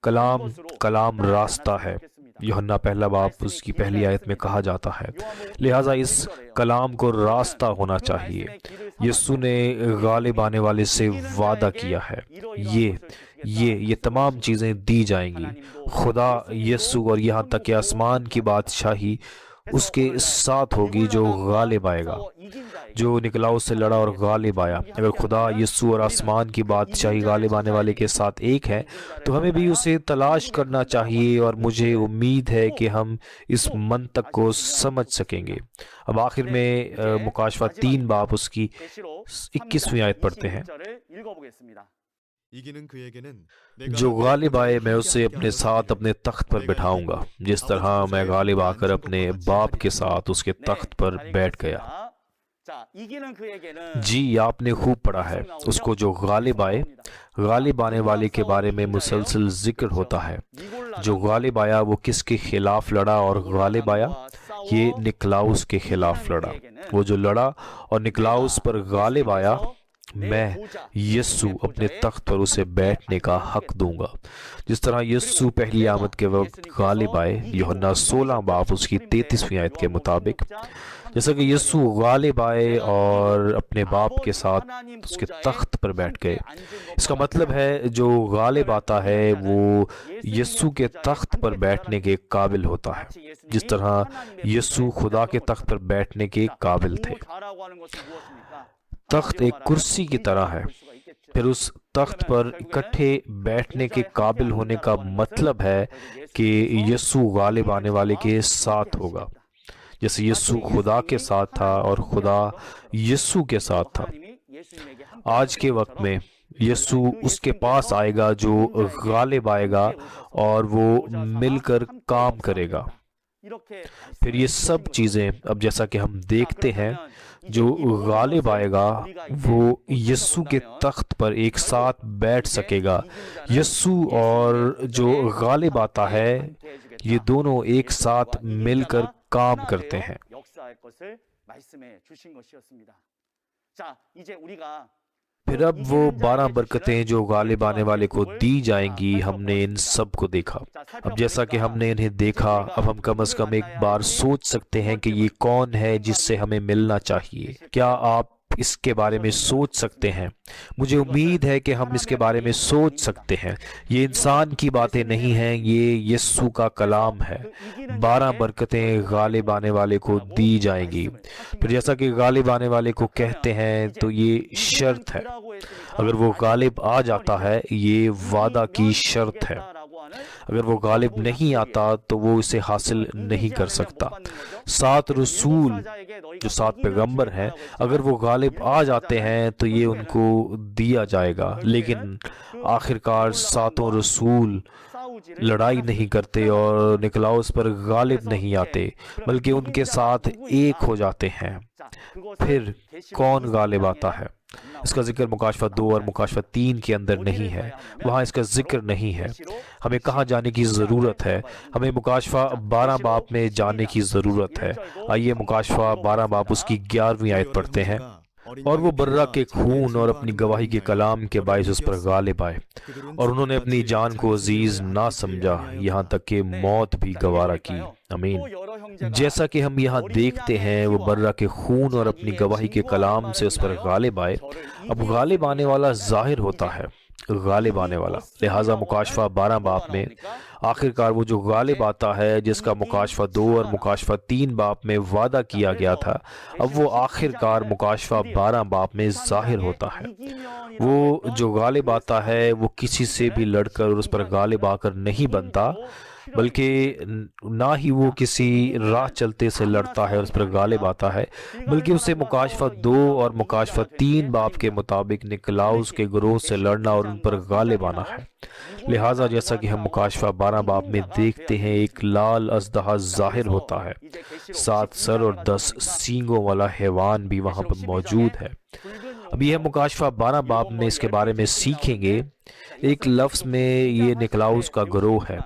کلام راستہ ہے، یوحنا پہلا باب اس کی پہلی آیت میں کہا جاتا ہے۔ لہٰذا اس کلام کو راستہ ہونا چاہیے۔ یسوع نے غالب آنے والے سے وعدہ کیا ہے، یہ تمام چیزیں دی جائیں گی۔ خدا یسوع اور یہاں تک کہ آسمان کی بادشاہی اس کے ساتھ ہوگی جو غالب آئے گا، جو نکلاؤ سے لڑا اور غالب آیا۔ اگر خدا یسوع اور آسمان کی بادشاہی غالب آنے والے کے ساتھ ایک ہے تو ہمیں بھی اسے تلاش کرنا چاہیے، اور مجھے امید ہے کہ ہم اس منطق کو سمجھ سکیں گے۔ اب آخر میں مکاشفہ 3 باب اس کی 21ویں آیت پڑھتے ہیں۔ جو غالب آئے میں اسے اپنے ساتھ اپنے تخت پر بٹھاؤں گا، جس طرح میں غالب آ کر اپنے باپ کے ساتھ اس کے تخت پر بیٹھ گیا۔ جی، آپ نے خوب پڑھا ہے۔ اس کو جو غالب آئے، غالب آنے والے کے بارے میں مسلسل ذکر ہوتا ہے۔ جو غالب آیا وہ کس کے خلاف لڑا اور غالب آیا؟ یہ نکلاؤس کے خلاف لڑا۔ وہ جو لڑا اور نکلاؤس پر غالب آیا، میں یسوع اپنے تخت پر اسے بیٹھنے کا حق دوں گا۔ جس طرح یسوع پہلی آمد کے وقت غالب آئے، یوحنا 16 باب اس کی 33ویں آیت کے مطابق، جیسا کہ یسوع غالب آئے اور اپنے باپ کے ساتھ اس کے تخت پر بیٹھ گئے۔ اس کا مطلب ہے جو غالب آتا ہے وہ یسوع کے تخت پر بیٹھنے کے قابل ہوتا ہے، جس طرح یسوع خدا کے تخت پر بیٹھنے کے قابل تھے۔ تخت ایک کرسی کی طرح ہے۔ پھر اس تخت پر اکٹھے بیٹھنے کے قابل ہونے کا مطلب ہے کہ یسوع غالب آنے والے کے ساتھ ہوگا، جیسے یسوع خدا کے ساتھ تھا اور خدا یسوع کے ساتھ تھا۔ آج کے وقت میں یسوع اس کے پاس آئے گا جو غالب آئے گا، اور وہ مل کر کام کرے گا۔ پھر یہ سب چیزیں، اب جیسا کہ ہم دیکھتے ہیں، جو غالب آئے گا وہ یسوع کے تخت پر ایک ساتھ بیٹھ سکے گا۔ یسوع اور جو غالب آتا ہے، یہ دونوں ایک ساتھ مل کر کام کرتے ہیں۔ پھر اب وہ 12 برکتیں جو غالب آنے والے کو دی جائیں گی، ہم نے ان سب کو دیکھا۔ اب جیسا کہ ہم نے انہیں دیکھا، اب ہم کم از کم ایک بار سوچ سکتے ہیں کہ یہ کون ہے جس سے ہمیں ملنا چاہیے۔ کیا آپ اس کے بارے میں سوچ سکتے ہیں؟ مجھے امید ہے کہ ہم اس کے بارے میں سوچ سکتے ہیں۔ یہ انسان کی باتیں نہیں ہیں، یہ یسوع کا کلام ہے۔ 12 برکتیں غالب آنے والے کو دی جائیں گی۔ پھر جیسا کہ غالب آنے والے کو کہتے ہیں تو یہ شرط ہے۔ اگر وہ غالب آ جاتا ہے، یہ وعدہ کی شرط ہے۔ اگر وہ غالب نہیں آتا تو وہ اسے حاصل نہیں کر سکتا۔ 7 رسول جو 7 پیغمبر ہیں، اگر وہ غالب آ جاتے ہیں تو یہ ان کو دیا جائے گا، لیکن آخرکار 7 رسول لڑائی نہیں کرتے اور نکلاؤس پر غالب نہیں آتے، بلکہ ان کے ساتھ ایک ہو جاتے ہیں۔ پھر کون غالب آتا ہے؟ اس کا ذکر مکاشفہ 2 اور مکاشفہ 3 کے اندر نہیں ہے، وہاں اس کا ذکر نہیں ہے۔ ہمیں کہاں جانے کی ضرورت ہے؟ ہمیں مکاشفہ 12 باب میں جانے کی ضرورت ہے۔ آئیے مکاشفہ 12 باب اس کی 11ویں آیت پڑھتے ہیں۔ اور وہ برہ کے خون اور اپنی گواہی کے کلام کے باعث اس پر غالب آئے، اور انہوں نے اپنی جان کو عزیز نہ سمجھا، یہاں تک کہ موت بھی گوارا کی۔ آمین۔ جیسا کہ ہم یہاں دیکھتے ہیں، وہ برہ کے خون اور اپنی گواہی کے کلام سے اس پر غالب آئے۔ اب غالب آنے والا ظاہر ہوتا ہے، غالب آنے والا۔ لہٰذا مکاشفہ 12 باب میں آخرکار وہ جو غالب آتا ہے، جس کا مکاشفہ 2 اور مکاشفہ 3 باب میں وعدہ کیا گیا تھا، اب وہ آخرکار مکاشفہ 12 باب میں ظاہر ہوتا ہے۔ وہ جو غالب آتا ہے وہ کسی سے بھی لڑ کر اور اس پر غالب آ کر نہیں بنتا، بلکہ نہ ہی وہ کسی راہ چلتے سے لڑتا ہے اور اس پر غالب آتا ہے، بلکہ اسے مکاشفہ 2 اور مکاشفہ 3 باب کے مطابق نکلاؤس کے گروہ سے لڑنا اور ان پر غالب آنا ہے۔ لہٰذا جیسا کہ ہم مکاشفہ 12 باب میں دیکھتے ہیں، ایک لال اژدہا ظاہر ہوتا ہے، 7 سر اور 10 سینگوں والا حیوان بھی وہاں پر موجود ہے۔ ابھی ہم مکاشفہ 12 باب میں اس کے بارے میں سیکھیں گے۔ ایک لفظ میں یہ نکلاؤس کا گروہ ہے،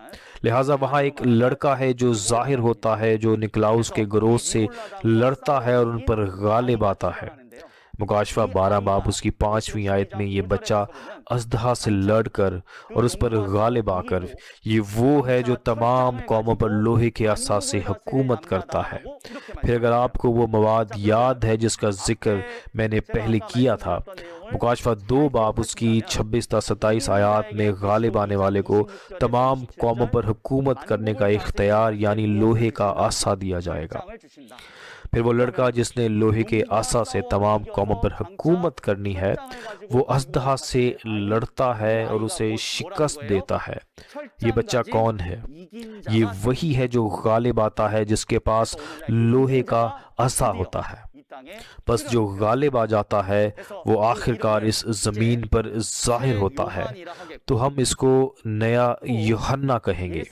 لہٰذا وہاں ایک لڑکا ہے جو ظاہر ہوتا ہے، جو نکلاؤس کے گروہ سے لڑتا ہے اور ان پر غالب آتا ہے۔ مکاشفہ 12 باب اس کی 5ویں آیت میں یہ بچہ اژدہا سے لڑ کر اور اس پر غالب آ کر، یہ وہ ہے جو تمام قوموں پر لوہے کے عصا سے حکومت کرتا ہے۔ پھر اگر آپ کو وہ مواد یاد ہے جس کا ذکر میں نے پہلے کیا تھا، مکاشفہ 2 باب اس کی 26 تا 27 آیات میں غالب آنے والے کو تمام قوموں پر حکومت کرنے کا اختیار یعنی لوہے کا عصا دیا جائے گا۔ پھر وہ لڑکا جس نے لوہے کے عصا سے تمام قوموں پر حکومت کرنی ہے، وہ اژدہا سے لڑتا ہے اور اسے شکست دیتا ہے۔ یہ بچہ کون ہے؟ یہ وہی ہے جو غالب آتا ہے، جس کے پاس لوہے کا عصا ہوتا ہے۔ بس جو غالب آ جاتا ہے وہ آخرکار اس زمین پر ظاہر ہوتا ہے، تو ہم اس کو نیا یوحنا کہیں گے۔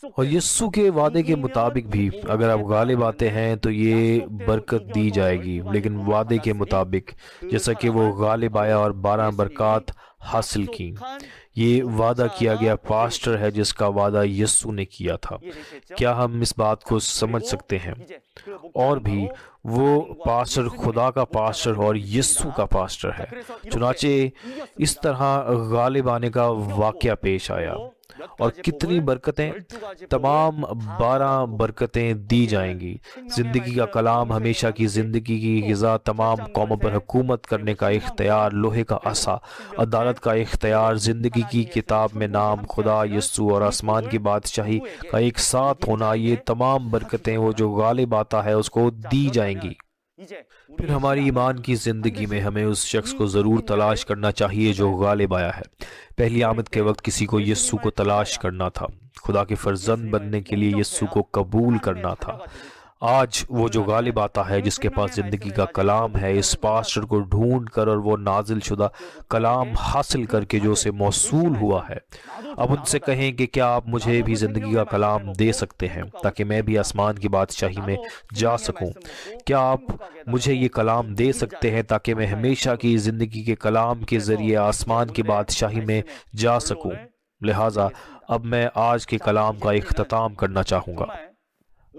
اور یسوع کے وعدے کے مطابق بھی اگر آپ غالب آتے ہیں تو یہ برکت دی جائے گی، لیکن وعدے کے مطابق جیسا کہ وہ غالب آیا اور 12 برکات حاصل کی۔ یہ وعدہ کیا گیا پاسٹر ہے جس کا وعدہ یسوع نے کیا تھا۔ کیا ہم اس بات کو سمجھ سکتے ہیں؟ اور بھی وہ پاسٹر خدا کا پاسٹر اور یسوع کا پاسٹر ہے۔ چنانچہ اس طرح غالب آنے کا واقعہ پیش آیا اور کتنی برکتیں، تمام 12 برکتیں دی جائیں گی۔ زندگی کا کلام، ہمیشہ کی زندگی کی غذا، تمام قوموں پر حکومت کرنے کا اختیار، لوہے کا عصا، عدالت کا اختیار، زندگی کی کتاب میں نام، خدا، یسوع اور آسمان کی بادشاہی کا ایک ساتھ ہونا، یہ تمام برکتیں وہ جو غالب آتا ہے اس کو دی جائیں گی۔ پھر ہماری ایمان کی زندگی میں ہمیں اس شخص کو ضرور تلاش کرنا چاہیے جو غالب آیا ہے۔ پہلی آمد کے وقت کسی کو یسوع کو تلاش کرنا تھا، خدا کے فرزند بننے کے لیے یسوع کو قبول کرنا تھا۔ آج وہ جو غالب آتا ہے، جس کے پاس زندگی کا کلام ہے، اس پاسٹر کو ڈھونڈ کر اور وہ نازل شدہ کلام حاصل کر کے جو اسے موصول ہوا ہے، اب ان سے کہیں کہ کیا آپ مجھے بھی زندگی کا کلام دے سکتے ہیں تاکہ میں بھی آسمان کی بادشاہی میں جا سکوں؟ کیا آپ مجھے یہ کلام دے سکتے ہیں تاکہ میں ہمیشہ کی زندگی کے کلام کے ذریعے آسمان کی بادشاہی میں جا سکوں؟ لہٰذا اب میں آج کے کلام کا اختتام کرنا چاہوں گا۔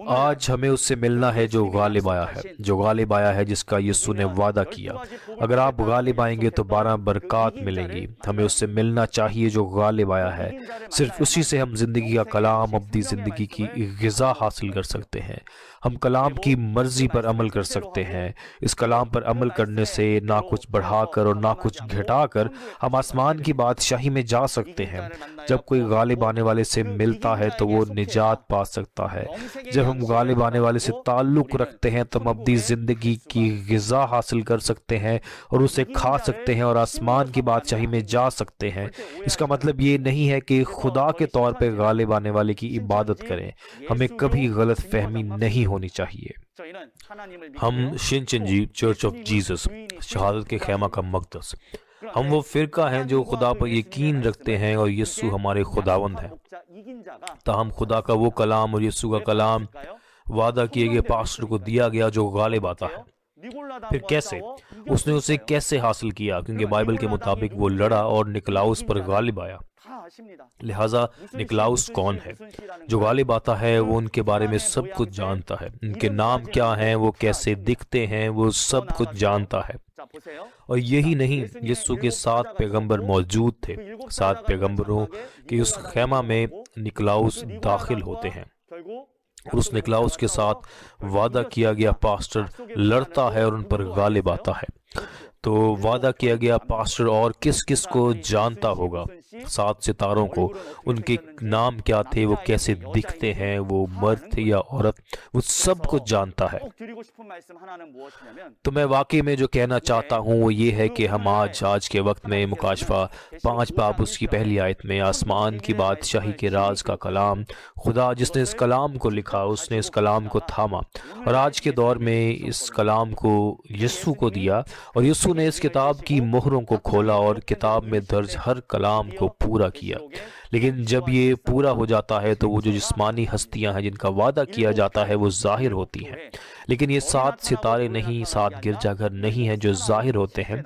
آج ہمیں اس سے ملنا ہے جو غالب آیا ہے، جو غالب آیا ہے جس کا یسوع نے وعدہ کیا۔ اگر آپ غالب آئیں گے تو 12 برکات ملیں گی۔ ہمیں اس سے ملنا چاہیے جو غالب آیا ہے، صرف اسی سے ہم زندگی کا کلام، اپنی زندگی کی غذا حاصل کر سکتے ہیں۔ ہم کلام کی مرضی پر عمل کر سکتے ہیں۔ اس کلام پر عمل کرنے سے نہ کچھ بڑھا کر اور نہ کچھ گھٹا کر ہم آسمان کی بادشاہی میں جا سکتے ہیں۔ جب کوئی غالب آنے والے سے ملتا ہے تو وہ نجات پا سکتا ہے۔ جب ہم غالب آنے والے سے تعلق رکھتے ہیں تو ہم اپنی زندگی کی غذا حاصل کر سکتے ہیں اور اسے کھا سکتے ہیں اور آسمان کی بادشاہی میں جا سکتے ہیں۔ اس کا مطلب یہ نہیں ہے کہ خدا کے طور پہ غالب آنے والے کی عبادت کریں۔ ہمیں کبھی غلط فہمی نہیں ہونی چاہیے۔ ہم شنچنجی چرچ آف جیزس، شہادت کے خیمہ کا مقدس، ہم وہ فرقہ ہیں جو خدا پر یقین رکھتے ہیں اور یسوع ہمارے خداوند ہیں۔ تاہم خدا کا وہ کلام اور یسوع کا کلام وعدہ کیے گئے پاسٹر کو دیا گیا جو غالب آتا ہے۔ پھر کیسے؟ اس نے اسے کیسے حاصل کیا؟ کیونکہ بائبل کے مطابق وہ لڑا اور نکلاؤس پر غالب آیا۔ لہٰذا نکلاؤس کون ہے؟ جو غالب آتا ہے وہ ان کے بارے میں سب کچھ جانتا ہے۔ ان کے نام کیا ہیں، وہ کیسے دکھتے ہیں، وہ سب کچھ جانتا ہے۔ اور یہی نہیں، یسوع کے 7 پیغمبر موجود تھے۔ 7 پیغمبروں کے اس خیمہ میں نکلاؤس داخل ہوتے ہیں۔ اس نکلاؤس کے ساتھ وعدہ کیا گیا پاسٹر لڑتا ہے اور ان پر غالب آتا ہے۔ تو وعدہ کیا گیا پاسٹر اور کس کس کو جانتا ہوگا؟ 7 ستاروں کو, ان کے نام کیا تھے, وہ کیسے دکھتے ہیں, وہ مرد تھے یا عورت, وہ سب کچھ جانتا ہے. تو میں واقعی میں جو کہنا چاہتا ہوں وہ یہ ہے کہ ہم آج کے وقت میں مکاشفہ 5 باب اس کی پہلی آیت میں آسمان کی بادشاہی کے راز کا کلام, خدا جس نے اس کلام کو لکھا اس نے اس کلام کو تھاما اور آج کے دور میں اس کلام کو یسوع کو دیا, اور یسوع نے اس کتاب کی مہروں کو کھولا اور کتاب میں درج ہر کلام کو پورا کیا. لیکن جب یہ پورا ہو جاتا ہے تو وہ جو جسمانی ہستیاں ہیں جن کا وعدہ کیا جاتا ہے وہ ظاہر ہوتی ہیں. لیکن یہ 7 ستارے نہیں, 7 گرجا گھر نہیں ہیں جو ظاہر ہوتے ہیں,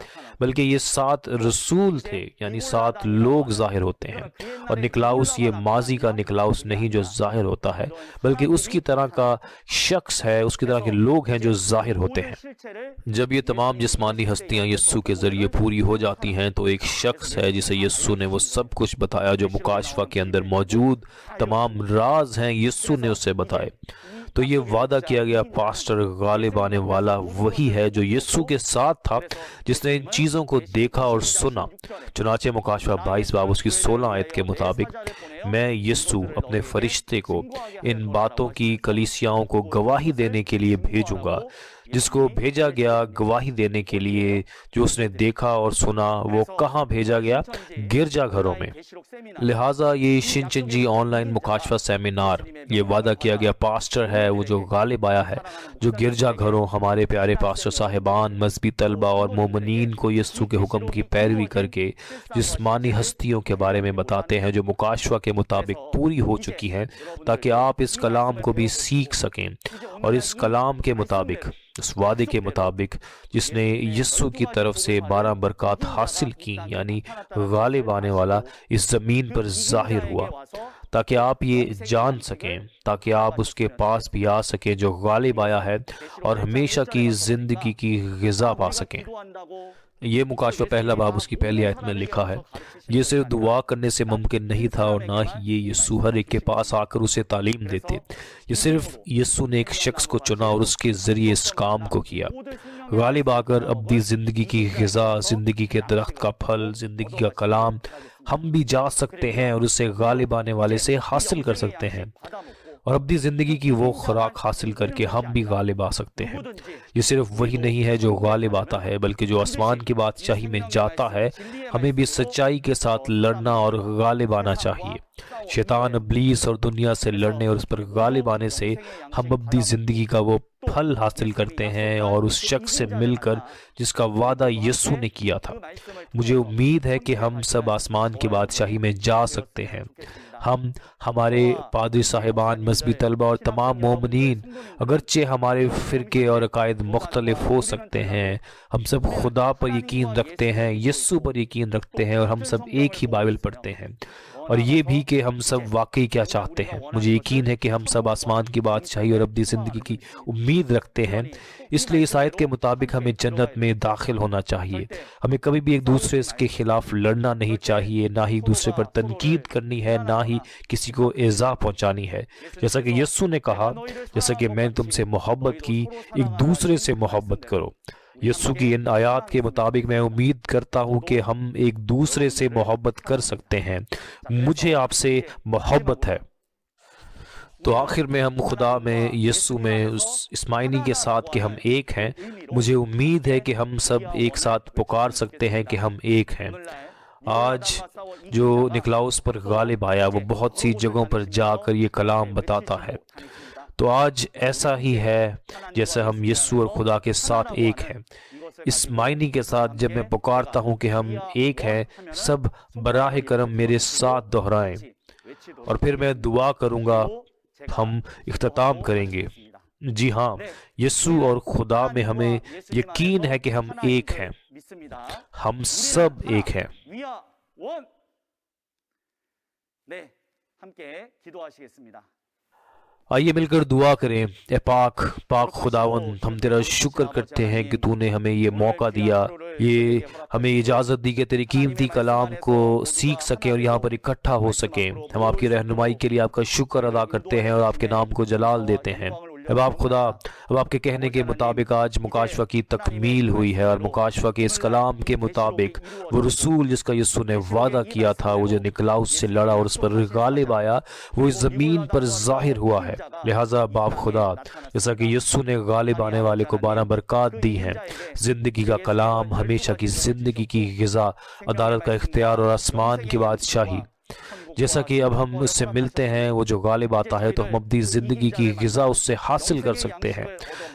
بلکہ یہ 7 رسول تھے, یعنی 7 لوگ ظاہر ہوتے ہیں. اور نکلاؤس یہ ماضی کا نکلاؤس نہیں جو ظاہر ہوتا ہے, بلکہ اس کی طرح کا شخص ہے, اس کی طرح کے لوگ ہیں جو ظاہر ہوتے ہیں. جب یہ تمام جسمانی ہستیاں یسوع کے ذریعے پوری ہو جاتی ہیں تو ایک شخص ہے جسے یسوع نے وہ سب کچھ بتایا جو مکاشفہ کے اندر موجود تمام راز ہیں, یسوع نے اسے بتائے. تو یہ وعدہ کیا گیا پاسٹر غالب آنے والا وہی ہے جو یسوع کے ساتھ تھا, جس نے ان چیزوں کو دیکھا اور سنا. چنانچہ مکاشفہ 22 باب اس کی 16 آیت کے مطابق, میں یسوع اپنے فرشتے کو ان باتوں کی کلیسیاؤں کو گواہی دینے کے لیے بھیجوں گا. جس کو بھیجا گیا گواہی دینے کے لیے جو اس نے دیکھا اور سنا, وہ کہاں بھیجا گیا؟ گرجا گھروں میں. لہٰذا یہ شنچنجی آن لائن مکاشفہ سیمینار, یہ وعدہ کیا گیا پاسٹر ہے وہ جو غالب آیا ہے, جو گرجا گھروں ہمارے پیارے پاسٹر صاحبان, مذہبی طلبہ اور مومنین کو یسوع کے حکم کی پیروی کر کے جسمانی ہستیوں کے بارے میں بتاتے ہیں جو مکاشفہ کے مطابق پوری ہو چکی ہیں, تاکہ آپ اس کلام کو بھی سیکھ سکیں. اور اس کلام کے مطابق, اس وعدے کے مطابق جس نے یسوع کی طرف سے 12 برکات حاصل کی, یعنی غالب آنے والا اس زمین پر ظاہر ہوا, تاکہ آپ یہ جان سکیں, تاکہ آپ اس کے پاس بھی آ سکیں جو غالب آیا ہے اور ہمیشہ کی زندگی کی غذا پا سکیں. یہ مکاشفہ پہلا باب اس کی پہلی آیت میں لکھا ہے. یہ صرف دعا کرنے سے ممکن نہیں تھا اور نہ ہی یہ یسوع ہر ایک کے پاس آ کر اسے تعلیم دیتے. یہ صرف یسوع نے ایک شخص کو چنا اور اس کے ذریعے اس کام کو کیا. غالب آ کر ابدی زندگی کی غذا, زندگی کے درخت کا پھل, زندگی کا کلام ہم بھی جا سکتے ہیں اور اسے غالب آنے والے سے حاصل کر سکتے ہیں, اور ابدی زندگی کی وہ خوراک حاصل کر کے ہم بھی غالب آ سکتے ہیں. یہ صرف وہی نہیں ہے جو غالب آتا ہے, بلکہ جو آسمان کی بادشاہی میں جاتا ہے. ہمیں بھی سچائی کے ساتھ لڑنا اور غالب آنا چاہیے. شیطان, ابلیس اور دنیا سے لڑنے اور اس پر غالب آنے سے ہم ابدی زندگی کا وہ پھل حاصل کرتے ہیں اور اس شخص سے مل کر جس کا وعدہ یسوع نے کیا تھا. مجھے امید ہے کہ ہم سب آسمان کی بادشاہی میں جا سکتے ہیں. ہم, ہمارے پادری صاحبان, مذہبی طلبہ اور تمام مومنین, اگرچہ ہمارے فرقے اور عقائد مختلف ہو سکتے ہیں, ہم سب خدا پر یقین رکھتے ہیں, یسوع پر یقین رکھتے ہیں, اور ہم سب ایک ہی بائبل پڑھتے ہیں. اور یہ بھی کہ ہم سب واقعی کیا چاہتے ہیں. مجھے یقین ہے کہ ہم سب آسمان کی بادشاہی اور ابدی زندگی کی امید رکھتے ہیں. اس لیے اس آیت کے مطابق ہمیں جنت میں داخل ہونا چاہیے. ہمیں کبھی بھی ایک دوسرے کے خلاف لڑنا نہیں چاہیے, نہ ہی دوسرے پر تنقید کرنی ہے, نہ ہی کسی کو ایذا پہنچانی ہے. جیسا کہ یسوع نے کہا, جیسا کہ میں نے تم سے محبت کی, ایک دوسرے سے محبت کرو. یسوع کی ان آیات کے مطابق میں امید کرتا ہوں کہ ہم ایک دوسرے سے محبت کر سکتے ہیں. مجھے آپ سے محبت ہے. تو آخر میں ہم خدا میں, یسوع میں, اس معنی کے ساتھ کہ ہم ایک ہیں, مجھے امید ہے کہ ہم سب ایک ساتھ پکار سکتے ہیں کہ ہم ایک ہیں. آج جو نکلاؤس پر غالب آیا وہ بہت سی جگہوں پر جا کر یہ کلام بتاتا ہے. تو آج ایسا ہی ہے جیسا ہم یسوع اور خدا کے ساتھ ایک ہیں. اس معنی کے ساتھ جب میں پکارتا ہوں کہ ہم ایک ہیں, سب براہ کرم میرے ساتھ دہرائیں, اور پھر میں دعا کروں گا, ہم اختتام کریں گے. جی ہاں, یسوع اور خدا میں ہمیں یقین ہے کہ ہم ایک ہیں. ہم سب ایک ہیں. آئیے مل کر دعا کریں. اے پاک خداوند, ہم تیرا شکر کرتے ہیں کہ تو نے ہمیں یہ موقع دیا, یہ ہمیں اجازت دی کہ تیری قیمتی کلام کو سیکھ سکیں اور یہاں پر اکٹھا ہو سکیں. ہم آپ کی رہنمائی کے لیے آپ کا شکر ادا کرتے ہیں اور آپ کے نام کو جلال دیتے ہیں. اب آپ خدا، اب آپ کے کہنے کے مطابق آج مکاشفہ کی تکمیل ہوئی ہے، اور مکاشفہ کے اس کلام کے مطابق وہ رسول جس کا یسوع نے وعدہ کیا تھا، وہ جو نکلاؤس سے لڑا اور اس پر غالب آیا، وہ اس زمین پر ظاہر ہوا ہے۔ لہٰذا باپ خدا، جیسا کہ یسوع نے غالب آنے والے کو 12 برکات دی ہیں، زندگی کا کلام، ہمیشہ کی زندگی کی غذا، عدالت کا اختیار اور آسمان کی بادشاہی، جیسا کہ اب ہم اس سے ملتے ہیں، وہ جو غالب آتا ہے تو ہم اپنی زندگی کی غذا اس سے حاصل کر سکتے ہیں۔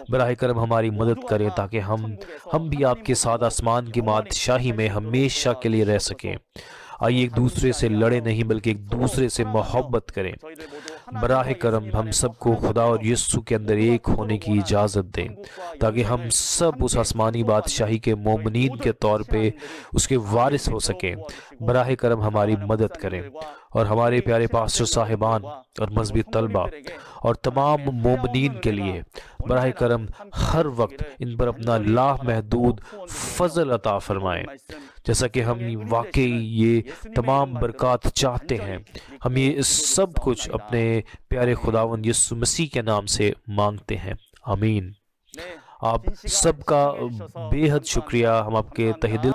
براہ کرم ہماری مدد کریں تاکہ ہم بھی آپ کے ساتھ آسمان کی بادشاہی میں ہمیشہ کے لیے رہ سکیں۔ آئیے ایک دوسرے سے لڑے نہیں بلکہ ایک دوسرے سے محبت کریں۔ براہ کرم ہم سب کو خدا اور یسوع کے اندر ایک ہونے کی اجازت دیں تاکہ ہم سب اس آسمانی بادشاہی کے مومنین کے طور پہ اس کے وارث ہو سکیں۔ براہ کرم ہماری مدد کریں، اور ہمارے پیارے پاسٹر صاحبان اور مذہبی طلبہ اور تمام مومنین کے لیے براہ کرم ہر وقت ان پر اپنا لامحدود فضل عطا فرمائیں۔ جیسا کہ ہم واقعی یہ تمام برکات چاہتے ہیں، ہم یہ سب کچھ اپنے پیارے خداوند یسوع مسیح کے نام سے مانگتے ہیں، آمین۔ آپ سب کا بے حد شکریہ، ہم آپ کے تہ دل